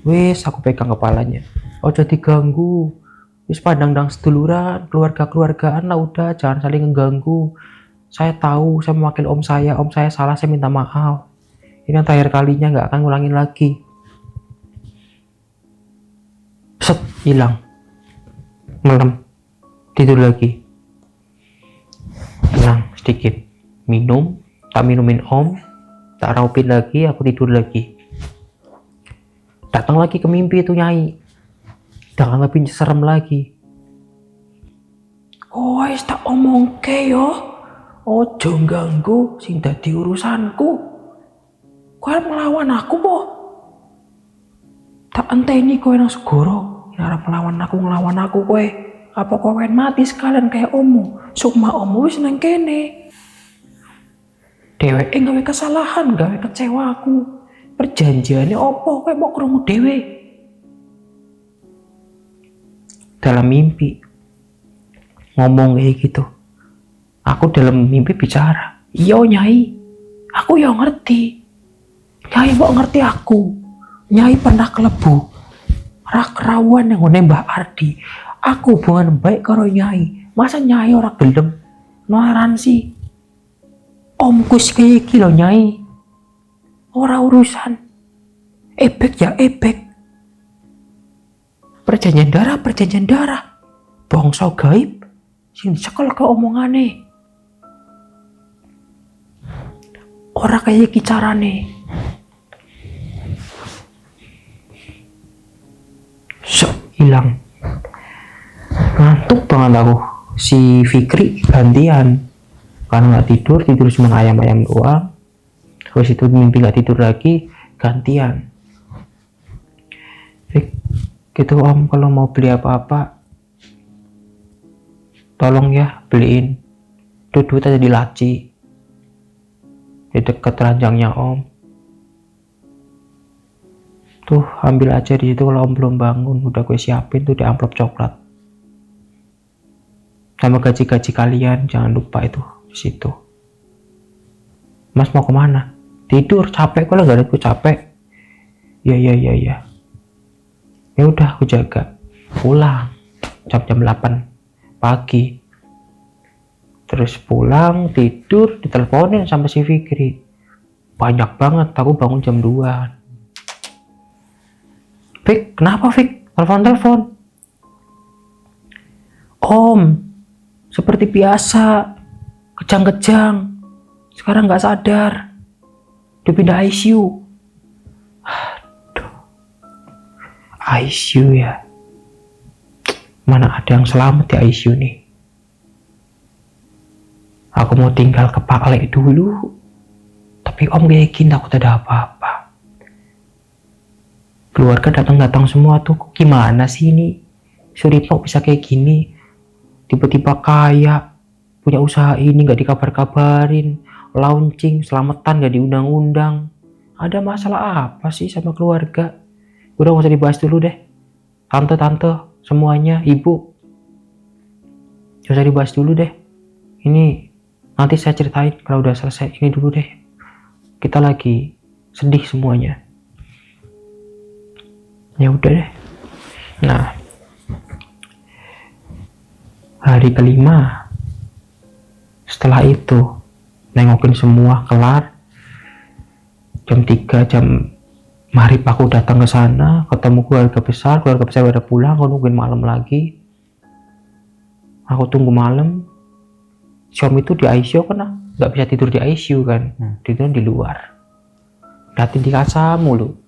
Wis aku pegang kepalanya. Ojo diganggu. Wis pandang-dang seduluran, keluarga-keluargaan lah udah, jangan saling mengganggu. Saya tahu saya mewakili om saya salah, saya minta maaf. Ini yang terakhir kalinya, nggak akan ngulangin lagi. Set, hilang. Malam, tidur lagi. Tenang sedikit. Minum, tak minumin om, tak raupin lagi, aku tidur lagi. Datang lagi ke mimpi itu Nyai. Dengan lebih serem lagi. Wes tak omongke yo. Ojo ganggu sing dadi urusanku. Kowe melawan aku po. Tak enteni kowe nang segoro. Arep nglawan aku kowe. Apa kowe mati sekalian kayak ommu. Sukma ommu wis nang kene. Dheweke gawe kesalahan, gawe kecewa aku. Perjanjiannya opo kowe mau krungu dhewe? Dalam mimpi ngomong kayak gitu. Aku dalam mimpi bicara, iya Nyai, aku ya ngerti. Nyai kok ngerti aku. Nyai pernah kelebu rakerawan yang nembak Ardi. Aku hubungan baik karo Nyai. Masa Nyai ora gelem toleransi omku kayak iki lho Nyai. Ora urusan. Ebek ya ebek. Perjanjian darah. Bangsa gaib sing dicekel ke omongane. Ora kayak iki carane. hilang. Ngantuk banget aku. Si Fikri gantian, karena nggak tidur cuma ayam-ayam doang. Terus itu mimpi nggak tidur lagi, gantian. Fik, gitu om, kalau mau beli apa-apa tolong ya beliin. Tuh duit ada di laci, di dekat ranjangnya om. Tuh ambil aja di situ kalau om belum bangun. Udah gue siapin tuh di amplop coklat. Sama gaji-gaji kalian jangan lupa itu di situ. Mas mau kemana? Tidur, capek kalau nggak ada gue capek. Ya. Ya udah aku jaga. Pulang jam 8 pagi. Terus pulang tidur diteleponin sama si Fikri. Banyak banget, aku bangun jam 2. Fik, kenapa Fik? Telepon. Om, seperti biasa, kejang-kejang. Sekarang nggak sadar. Dipindah ICU. Aduh. ICU ya. Mana ada yang selamat di ICU nih. Aku mau tinggal ke Pak Ale dulu. Tapi om yakin takut ada apa-apa. Keluarga datang semua tuh. Gimana sih ini? Suripno bisa kayak gini. Tiba-tiba kaya, punya usaha ini gak dikabar-kabarin, launching, selamatan gak diundang-undang. Ada masalah apa sih sama keluarga? Udah gak usah dibahas dulu deh. Tante-tante, semuanya, ibu. Gak usah dibahas dulu deh. Ini nanti saya ceritain kalau udah selesai. Ini dulu deh. Kita lagi sedih semuanya. Ya udah deh. Nah, hari kelima setelah itu nengokin semua kelar. Jam 3 jam maghrib aku datang ke sana, ketemu keluarga besar pada pulang. Aku nungguin malam lagi. Aku tunggu malam. Xiaomi itu di ICU kan nggak bisa tidur di ICU kan, tidur di luar. Datin di kaca mulu.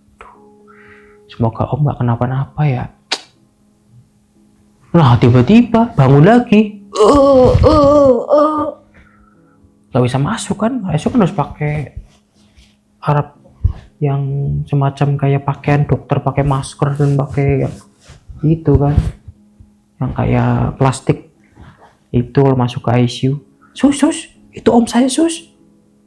Semoga om nggak kenapa-napa ya. Nah tiba-tiba bangun lagi. Gak bisa masuk kan, ICU kan harus pakai Arab yang semacam kayak pakaian dokter, pakai masker dan pakai itu kan, yang kayak plastik itu masuk ke ICU. Sus, itu om saya sus.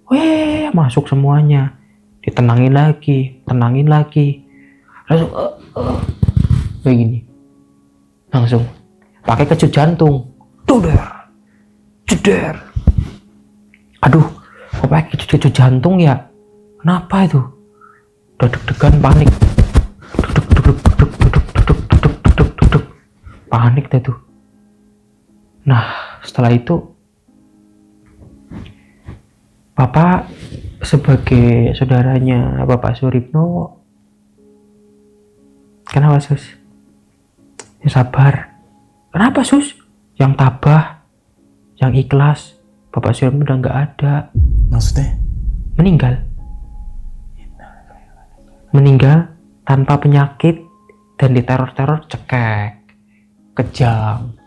Weh, masuk semuanya. Ditenangin lagi. Langsung kayak gini. Langsung pakai kejut jantung. Ceder. Aduh, kok pakai kejut jantung ya? Kenapa itu? Udah deg-degan, panik. Panik deh tuh. Nah, setelah itu Bapak sebagai saudaranya Bapak Suripno, kenapa sus? Ya sabar. Kenapa sus? Yang tabah, yang ikhlas. Bapak Suripno udah nggak ada. Maksudnya? Meninggal tanpa penyakit dan diteror-teror cekek, kejam.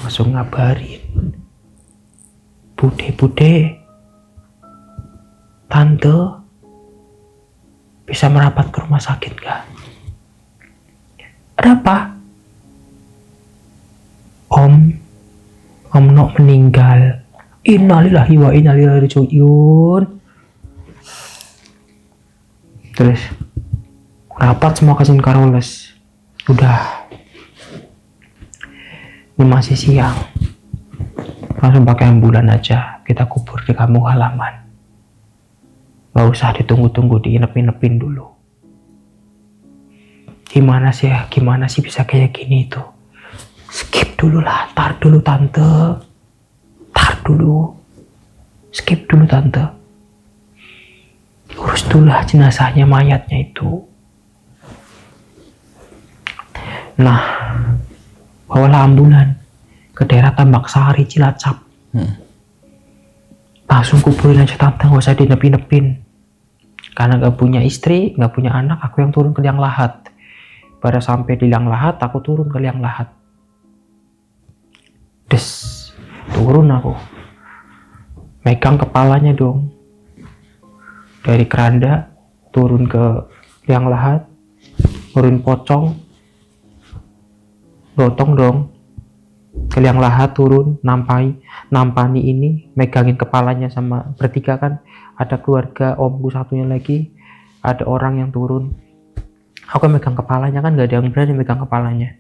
Langsung ngabarin. Bude, tante bisa merapat ke rumah sakit gak? Ada apa? Om Nok meninggal. Innalillahi wa inna ilaihi raji'un. Terus rapat semua ke Karoles. Udah. Ini masih siang. Langsung pakai ambulan aja, kita kubur di kampung halaman. Gak usah ditunggu-tunggu, diinep-inepin dulu. Gimana sih bisa kayak gini tuh? Skip dulu lah, tar dulu tante. Skip dulu tante. Urus dulu lah jenazahnya, mayatnya itu. Nah, bawalah ambulan ke daerah Tambak Sari, Cilacap. Langsung kuburin aja tante, gak usah dinep-inepin. Karena gak punya istri, gak punya anak, aku yang turun ke liang lahat. Pada sampai di liang lahat, aku turun ke liang lahat. Des, turun aku. Megang kepalanya dong. Dari keranda, turun ke liang lahat, turun pocong, gotong dong. Ke liang lahat turun, nampani ini, megangin kepalanya sama bertiga kan. Ada keluarga omku satunya lagi, ada orang yang turun. Aku megang kepalanya kan, gak ada yang berani megang kepalanya.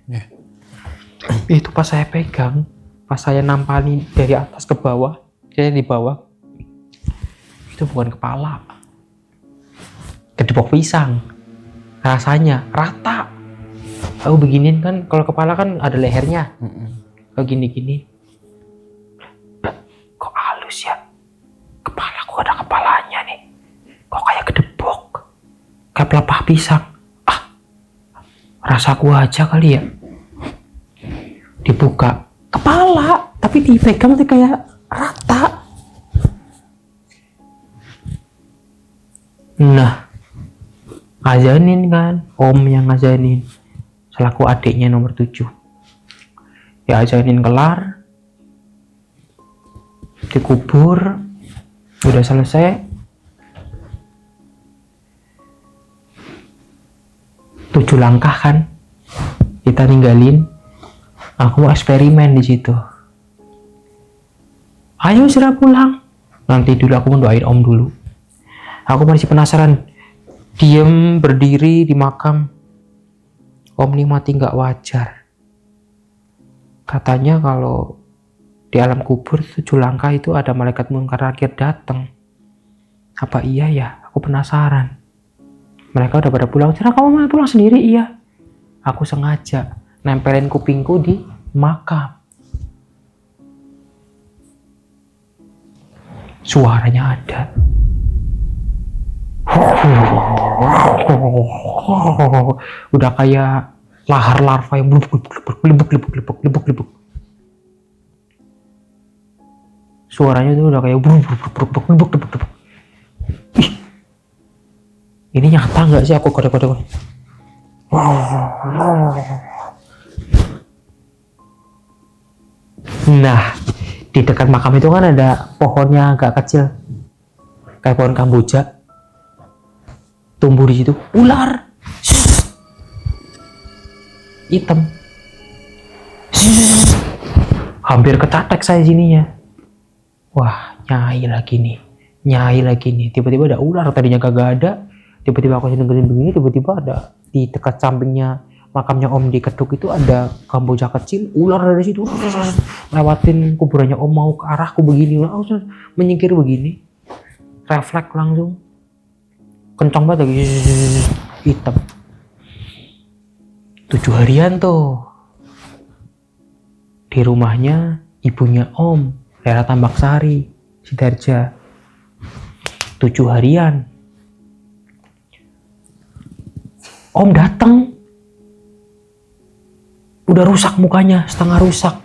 Itu pas saya pegang, pas saya nampani dari atas ke bawah, saya di bawah, itu bukan kepala, kedepok pisang. Rasanya rata. Aku beginiin kan, kalau kepala kan ada lehernya. Kayak gini-gini. Kok halus ya? Kepalaku ada kepalanya nih. Kok kayak kedepok? Kayak pelepah pisang. Rasaku aja kali ya. Dibuka kepala, tapi dipegang tuh kayak rata. Nah, ngajanin kan, om yang ngajanin, selaku adiknya nomor 7. Ya ajanin kelar, dikubur, udah selesai. 7 langkah kan, kita ninggalin. Aku mau eksperimen di situ. Ayo segera pulang. Nanti dulu aku mau doain om dulu. Aku masih penasaran. Diem berdiri di makam. Om ini mati nggak wajar. Katanya kalau di alam kubur 7 langkah itu ada malaikat munkar nakir datang. Apa iya ya? Aku penasaran. Mereka udah pada pulang. Cara kamu mau pulang sendiri? Iya. Aku sengaja nempelin kupingku di makam. Suaranya ada. Udah kayak lahar larva yang blubuk. Suaranya tuh udah kayak blubuk. Ih, ini nyata nggak sih? Aku kode-kode. Nah, di dekat makam itu kan ada pohonnya agak kecil, kayak pohon kamboja. Tumbuh di situ ular hitam. Hampir kecatek saya sininya. Wah, nyai lagi nih. Tiba-tiba ada ular, tadinya kagak ada. Tiba-tiba aku dengerin begini, tiba-tiba ada di dekat sampingnya makamnya om di Keduk itu ada kamboja kecil, ular dari situ lewatin kuburannya om mau ke arahku begini, langsung menyingkir begini, refleks langsung kencang banget lagi, hitam. 7 harian tuh di rumahnya ibunya om, daerah Tambak Sari, Sidarja. 7 harian om datang, udah rusak mukanya, setengah rusak.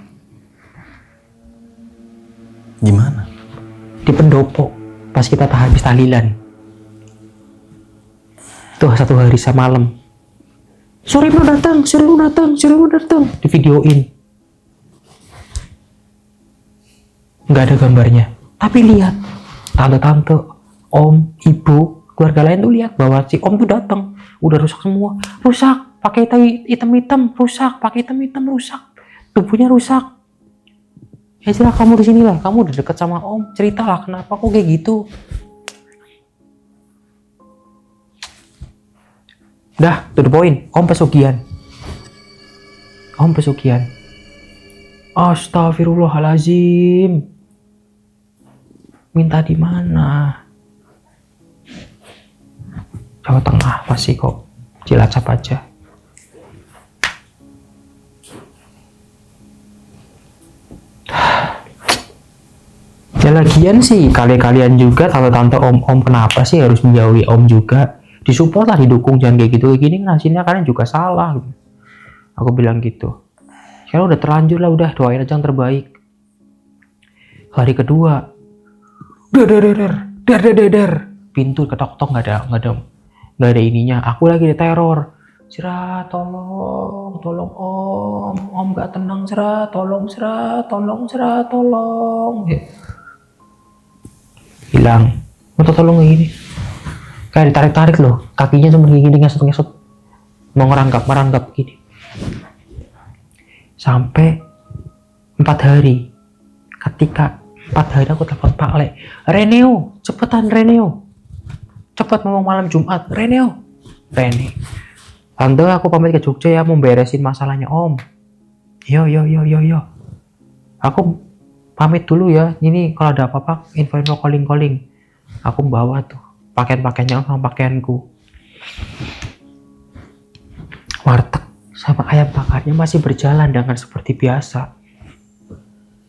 Gimana? Di pendopo pas kita habis tahlilan tuh 1 hari semalam. Sore lu datang, di videoin. Nggak ada gambarnya, tapi lihat tante-tante, om, ibu, keluarga lain tuh lihat bahwa si om tuh datang, udah rusak semua, rusak, pakai hitam-hitam, rusak, pakai hitam-hitam, rusak, tubuhnya rusak. Ya jelas kamu di sini lah, kamu udah deket sama om, ceritalah kenapa kok kayak gitu. Dah, to the point, om pesugihan. Astagfirullahalazim. Minta di mana? Jawa Tengah masih kok, Cilacap aja. Ya lagian sih kalian juga tante-tante om kenapa sih harus menjauhi om juga? Disupport lah, didukung, jangan kayak gitu. Kayak gini hasilnya kalian juga salah. Aku bilang gitu. Sekarang udah terlanjur lah, udah doain aja yang terbaik. Hari kedua, der. pintu ketok-tok nggak ada ininya. Aku lagi diteror. Serat, tolong om nggak tenang Serat, tolong Serat, tolong. Ya. Hilang. Minta tolong kayak gini. Kayak ditarik-tarik loh, kakinya cuma gini ngesut-ngesut. Mau merangkap gini. Sampai 4 hari. Ketika 4 hari aku telepon Pak Le. Reneo, cepetan Reneo. Cepet mau malam Jumat, Reneo. Rene. Tante aku pamit ke Jogja ya, mau beresin masalahnya om. Yo. Aku pamit dulu ya, ini kalau ada apa-apa info calling. Aku bawa tuh pakaian-pakaiannya sama pakaianku. Warteg sama ayam bakarnya masih berjalan dengan seperti biasa.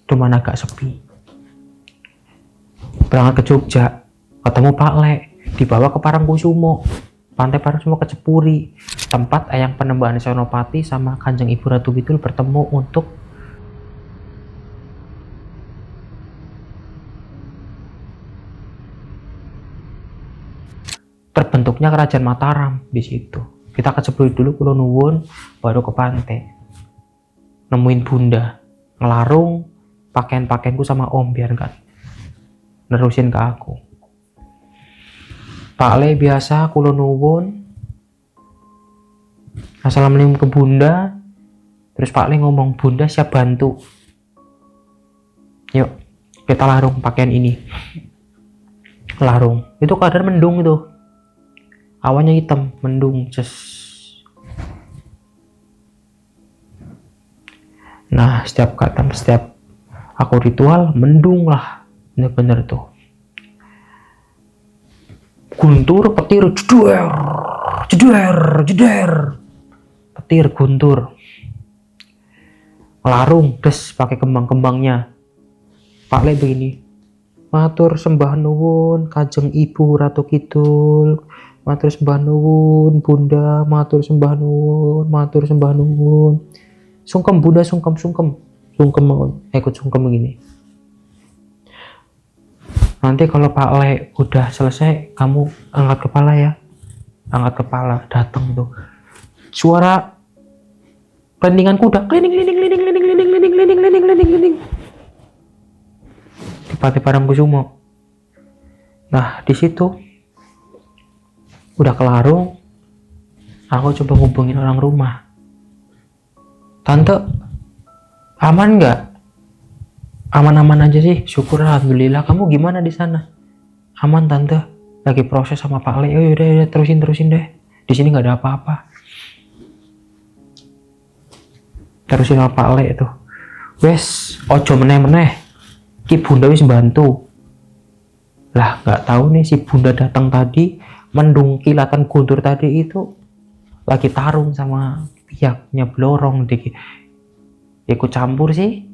Cuman agak sepi. Berangkat ke Jogja, ketemu Pak Le, dibawa ke Parangkusumo. Pantai Parangkusumo ke Cepuri, tempat Eyang Penembahan Senopati sama Kanjeng Ibu Ratu Kidul bertemu untuk terbentuknya Kerajaan Mataram di situ. Kita ke Cepuri dulu, kulo nuwun, baru ke pantai. Nemuin Bunda, ngelarung pakaian-pakaianku sama om biar nggak nerusin ke aku. Pak Le biasa kulo nuwun. Assalamualaikum ke Bunda. Terus Pak Le ngomong, Bunda siap bantu. Yuk, kita larung pakaian ini. Larung. Itu keadaan mendung itu. Awannya hitam, mendung. Nah, setiap aku ritual, mendung lah. Bener-bener tuh. Guntur, petir, jeder. Petir, guntur. Larung, des, pakai kembang-kembangnya. Pak Le begini. Matur sembah nuwun, Kanjeng Ibu Ratu Kidul. Matur sembah nuwun, Bunda. Matur sembah nuwun. Sungkem, Bunda, sungkem. Ikut sungkem begini. Nanti kalau Pak Le udah selesai, kamu angkat kepala ya. Angkat kepala, datang tuh. Suara kelendingan kuda, klining. Di Pantai Parangkusumo. Nah, di situ udah kelarung. Aku coba hubungin orang rumah. Tante, aman nggak? Aman-aman aja sih, syukur alhamdulillah. Kamu gimana di sana? Aman tante, lagi proses sama Pak Le. Oh yaudah, terusin deh. Di sini nggak ada apa-apa. Terusin sama Pak Le itu. Wes, ojo meneh. Ki Bunda wis bantu. Lah nggak tahu nih si Bunda datang tadi, mendung kilatan guntur tadi itu lagi tarung sama pihaknya Blorong dikit. Ikut campur sih.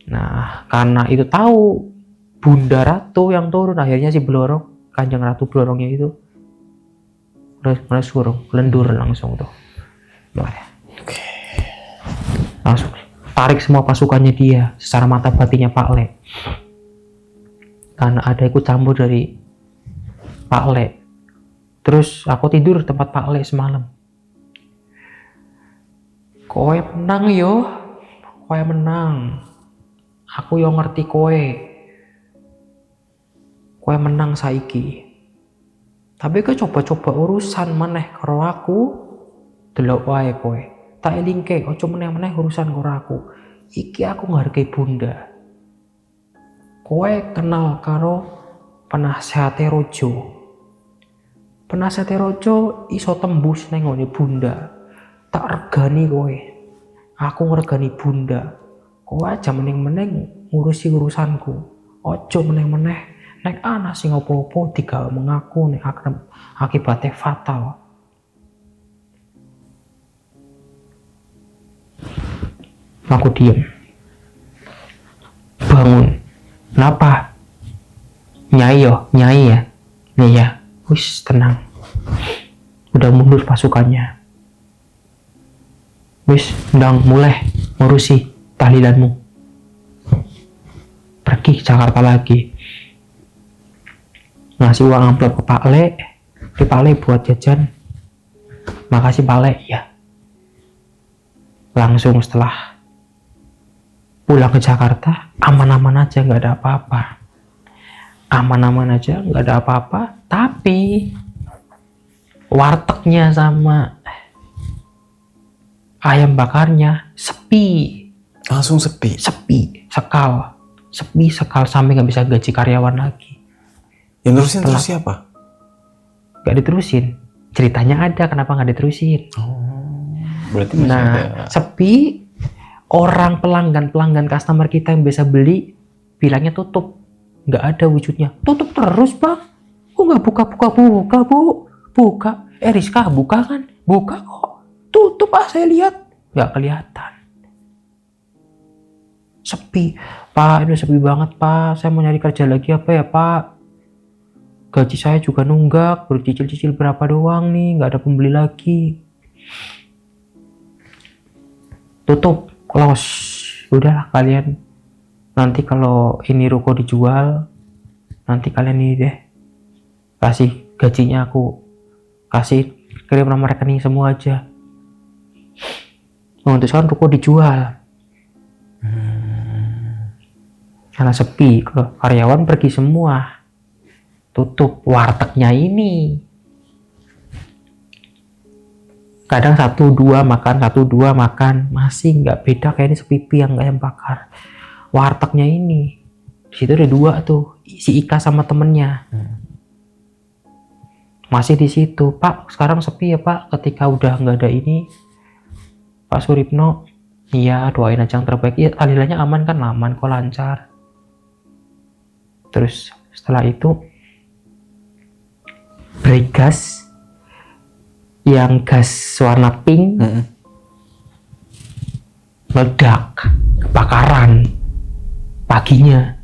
Nah, karena itu tahu Bunda Ratu yang turun, akhirnya si Blorong, Kanjeng Ratu Blorongnya itu suruh lendur langsung tuh. Langsung tarik semua pasukannya dia secara mata batinnya Pak Le. Karena ada ikut campur dari Pak Le. Terus aku tidur tempat Pak Le semalam. Kowe menang yo. Kowe menang. Aku yang ngerti kowe menang saiki. Tapi kowe coba-coba urusan maneh karo aku, delok wae kowe. Tak elingke, ojo meneh-meneh urusan karo aku. Iki aku ngargai Bunda. Kowe kenal karo penasehate Rojo. Penasehate Rojo iso tembus neng ngone Bunda. Tak regani kowe. Aku ngeregani Bunda. Kowe aja meneng-meneng ngurusi urusanku. Ojo meneng-meneh nek ana sing opo-opo digawe mengaku nek akibatnya fatal. Aku diem. Bangun. Kenapa? Nyai ya. Nih ya. Wis tenang. Udah mundur pasukannya. Wis ndang mulai ngurusi tahlilanmu. Pergi ke Jakarta lagi. ngasih uang amplop ke Pak Le, di Pak Le buat jajan, makasih Pak Le ya. Langsung setelah pulang ke Jakarta, aman-aman aja, nggak ada apa-apa, aman-aman aja, nggak ada apa-apa. Tapi wartegnya sama ayam bakarnya sepi. Langsung sepi. Sepi sekal sampai nggak bisa gaji karyawan lagi. Yang terusin terus siapa? Gak diterusin. Ceritanya ada kenapa nggak diterusin. Berarti masih ada. Sepi. Orang pelanggan customer kita yang biasa beli bilangnya tutup. Nggak ada wujudnya. Tutup terus bang. Kok nggak buka bu? Buka. Rizka buka kan? Buka kok. Tutup saya lihat. Nggak kelihatan. Sepi. Pak, ini sepi banget Pak. Saya mau nyari kerja lagi apa ya Pak? Gaji saya juga nunggak. Baru cicil-cicil berapa doang nih. Nggak ada pembeli lagi. Tutup. Close. Udahlah kalian. Nanti kalau ini ruko dijual. Nanti kalian ini deh. Kasih gajinya aku. Kasih kirim nomor rekening semua aja. Memutuskan ruko dijual. Karena sepi, karyawan pergi semua, tutup wartegnya ini. Kadang 1-2 makan, masih nggak beda kayak ini sepipi yang ayam bakar. Wartegnya ini, di situ ada 2 tuh, si Ika sama temennya. Masih di situ, Pak. Sekarang sepi ya Pak. Ketika udah nggak ada ini, Pak Suripno, iya doain aja yang terbaik. Ya, alirannya aman kan? Aman kok, lancar. Terus setelah itu break gas yang gas warna pink meledak, kebakaran paginya.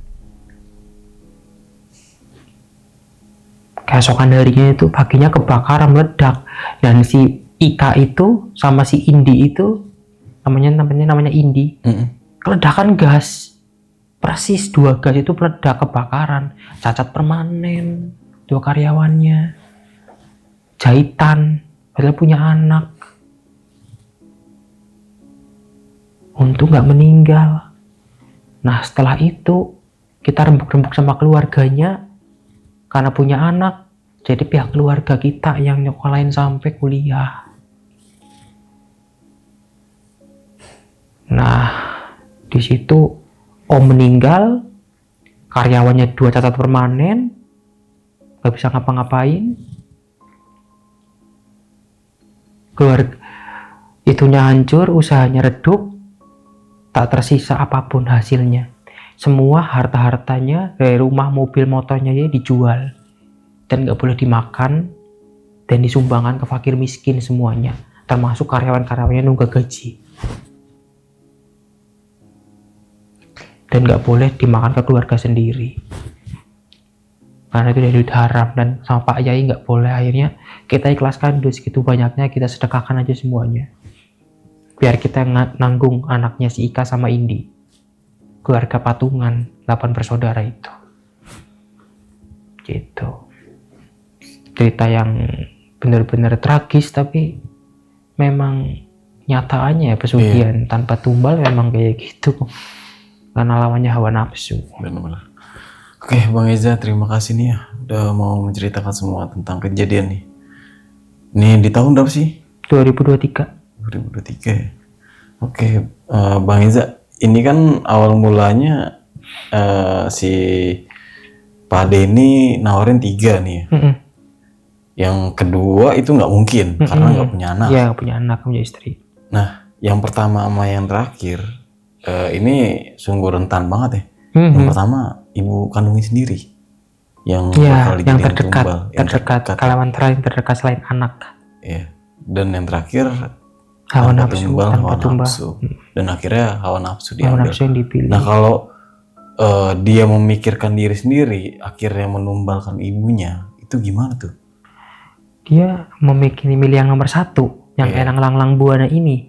Keesokan harinya itu paginya kebakaran meledak, dan si Ika itu sama si Indi itu namanya Indi, keledakan gas. Persis 2 gas itu meledak, kebakaran, cacat permanen 2 karyawannya, jahitan, padahal punya anak. Untung nggak meninggal. Nah setelah itu kita rembuk-rembuk sama keluarganya karena punya anak, jadi pihak keluarga kita yang nyokolain sampai kuliah. Nah di situ Om meninggal, karyawannya 2 cacat permanen, gak bisa ngapa-ngapain. Keluarga itunya hancur, usahanya redup, tak tersisa apapun hasilnya. Semua harta-hartanya dari rumah, mobil, motornya ya dijual, dan gak boleh dimakan, dan disumbangkan ke fakir miskin semuanya, termasuk karyawan-karyawannya nunggak gaji. Dan nggak boleh dimakan ke keluarga sendiri karena itu dari duit haram, dan sama Pak Yai nggak boleh. Akhirnya kita ikhlaskan duit segitu banyaknya, kita sedekahkan aja semuanya biar kita nanggung anaknya si Ika sama Indi, keluarga patungan 8 bersaudara itu. Gitu cerita yang benar-benar tragis, tapi memang nyataannya pesugihan tanpa tumbal memang kayak gitu. Karena lawannya hawa nafsu. Benar-benar. Oke, Bang Eza, terima kasih nih ya udah mau menceritakan semua tentang kejadian nih. Ini di tahun berapa sih? 2023. 2023 ya. Oke, Bang Eza, ini kan awal mulanya si Pak Denny nawarin 3 nih ya. Yang kedua itu nggak mungkin karena nggak punya anak. Iya, nggak punya anak, punya istri. Nah, yang pertama sama yang terakhir ini sungguh rentan banget ya. Yang pertama ibu kandungnya sendiri yang bakal yang dijadiin tumbal, terdekat, karyawan terdekat selain anak. Iya. Dan yang terakhir hawa nafsu, hawa nafsu. Dan akhirnya hawa nafsu diambil. Hawa nafsu yang dipilih. Nah kalau dia memikirkan diri sendiri akhirnya menumbalkan ibunya, itu gimana tuh? Dia milih yang nomor 1, yang elang lang buana ini.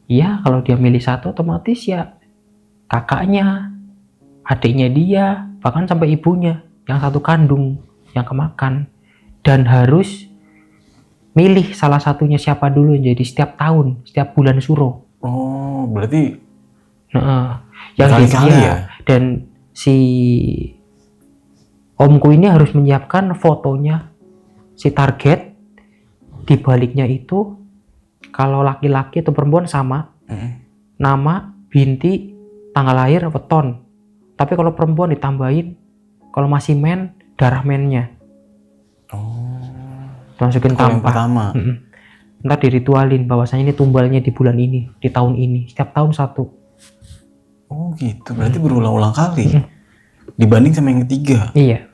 Iya, kalau dia milih 1 otomatis ya kakaknya, adiknya dia, bahkan sampai ibunya yang satu kandung yang kemakan, dan harus milih salah satunya siapa dulu. Jadi setiap tahun, setiap bulan suro. Oh, berarti yang kali-kali ya. Dan si omku ini harus menyiapkan fotonya si target. Di baliknya itu kalau laki-laki atau perempuan sama, nama, binti, tanggal lahir, weton. Tapi kalau perempuan ditambahin, kalau masih men, darah mennya. Masukin tanpa. Ntar diritualin bahwasanya ini tumbalnya di bulan ini, di tahun ini, setiap tahun satu. Oh gitu, berarti berulang-ulang kali dibanding sama yang ketiga. Iya.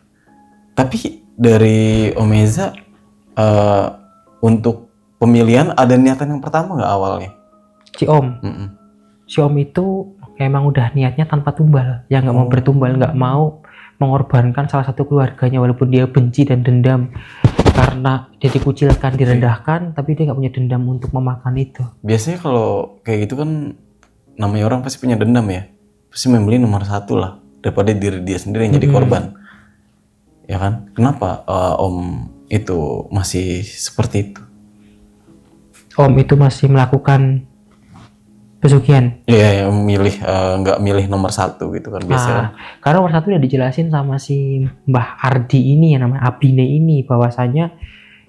Tapi dari Om Eza untuk pemilihan ada niatan yang pertama nggak awalnya? Si Om itu emang udah niatnya tanpa tumbal, yang nggak mau bertumbal, nggak mau mengorbankan salah satu keluarganya walaupun dia benci dan dendam karena dia dikucilkan, direndahkan, tapi dia nggak punya dendam untuk memakan itu. Biasanya kalau kayak gitu kan namanya orang pasti punya dendam ya, pasti membeli nomor satu lah daripada diri dia sendiri yang jadi korban, ya kan? Kenapa Om itu masih seperti itu? Om itu masih melakukan pesugihan. Iya, milih nggak milih nomor satu gitu kan biasanya. Karena nomor satu udah dijelasin sama si Mbah Ardi ini, yang namanya Abine ini, bahwasanya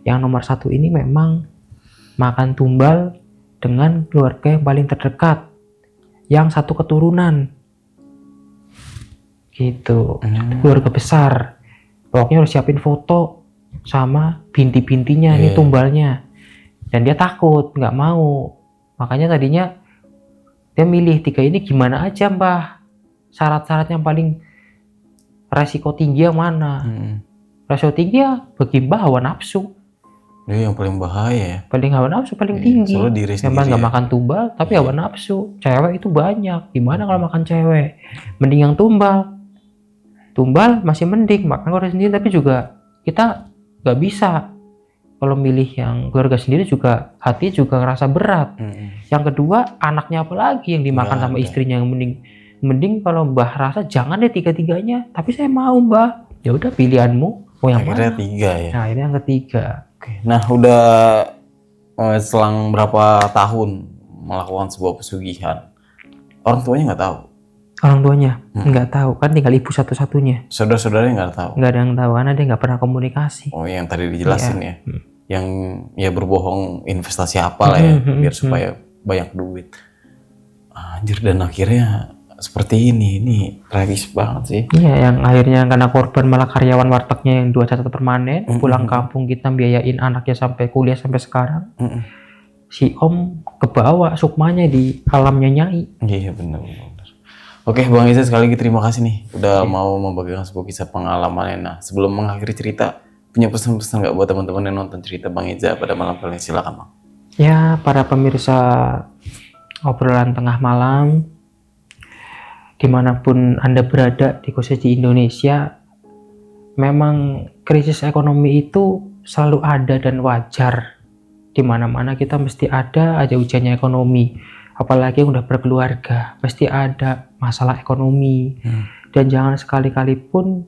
yang nomor satu ini memang makan tumbal dengan keluarga yang paling terdekat, yang satu keturunan, gitu, keluarga besar. Pokoknya harus siapin foto sama binti-bintinya, ini tumbalnya, dan dia takut, nggak mau, makanya tadinya dia milih 3 ini. Gimana aja Mbah, syarat-syarat yang paling resiko tinggi yang mana? Resiko tinggi ya bagi Mbah hawa nafsu. Yang paling bahaya ya. Paling hawa nafsu paling tinggi. Memang nggak makan tumbal tapi hawa nafsu. Cewek itu banyak. Gimana kalau makan cewek? Mending yang tumbal. Tumbal masih mending makan keluarga sendiri, tapi juga kita nggak bisa. Kalau milih yang keluarga sendiri juga hati juga ngerasa berat. Yang kedua, anaknya apalagi yang dimakan sama istrinya, yang mending kalau Mbah rasa jangan deh 3-tiganya, tapi saya mau Mbah. Ya udah pilihanmu. Oh yang akhirnya mana? 3 ya. Nah, ini yang ketiga. Nah, udah selang berapa tahun melakukan sebuah pesugihan, orang tuanya nggak tahu? Orang tuanya nggak tahu, kan tinggal ibu satu-satunya. Saudara-saudaranya nggak tahu? Nggak ada yang tahu karena dia nggak pernah komunikasi. Oh, yang tadi dijelasin ya. Yang ya berbohong investasi apa lah ya, biar supaya banyak duit. Anjir, dan akhirnya seperti ini tragis banget sih. Iya, yang akhirnya karena korban malah karyawan wartegnya yang 2 catatan permanen, pulang kampung kita biayain anaknya sampai kuliah sampai sekarang. Si Om kebawa sukmanya di alamnya Nyai. Iya benar. Oke Bang Eza, sekali lagi terima kasih nih udah mau membagikan sebuah kisah pengalamannya. Nah, sebelum mengakhiri cerita, punya pesan-pesan nggak buat teman-teman yang nonton cerita Bang Eza pada malam kali ini? Silakan Bang. Ya, para pemirsa obrolan tengah malam, dimanapun Anda berada, khususnya di Indonesia, memang krisis ekonomi itu selalu ada dan wajar. Di mana-mana kita mesti ada aja ujiannya ekonomi. Apalagi yang udah berkeluarga, pasti ada masalah ekonomi. Dan jangan sekali-kali pun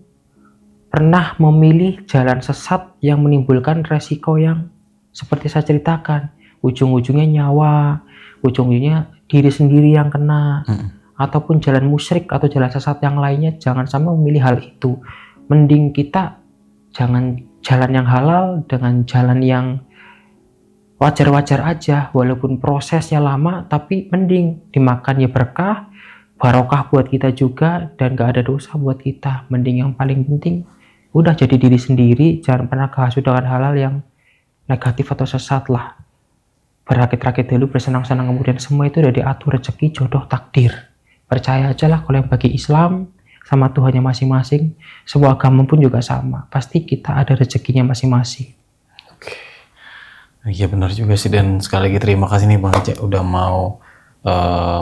pernah memilih jalan sesat yang menimbulkan resiko yang seperti saya ceritakan. Ujung-ujungnya nyawa, ujung-ujungnya diri sendiri yang kena. Ataupun jalan musyrik atau jalan sesat yang lainnya, jangan sampai memilih hal itu. Mending kita jangan jalan yang halal dengan jalan yang wajar-wajar aja, walaupun prosesnya lama, tapi mending dimakan ya berkah, barokah buat kita juga, dan gak ada dosa buat kita. Mending yang paling penting udah jadi diri sendiri, jangan pernah kehasut dengan hal-hal yang negatif atau sesat lah. Berakit-rakit dulu, bersenang-senang, kemudian semua itu udah diatur, rezeki, jodoh, takdir. Percaya aja lah, kalau yang bagi Islam sama Tuhannya masing-masing, sebuah agama pun juga sama, pasti kita ada rezekinya masing-masing. Iya benar juga sih, dan sekali lagi terima kasih nih Bang Eza udah mau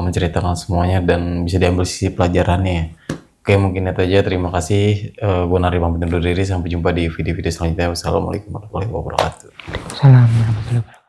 menceritakan semuanya dan bisa diambil sisi pelajarannya. Oke, mungkin itu aja. Terima kasih. Gue Nari pamit undur diri. Sampai jumpa di video-video selanjutnya. Wassalamualaikum warahmatullahi wabarakatuh. Waalaikumsalam warahmatullahi wabarakatuh.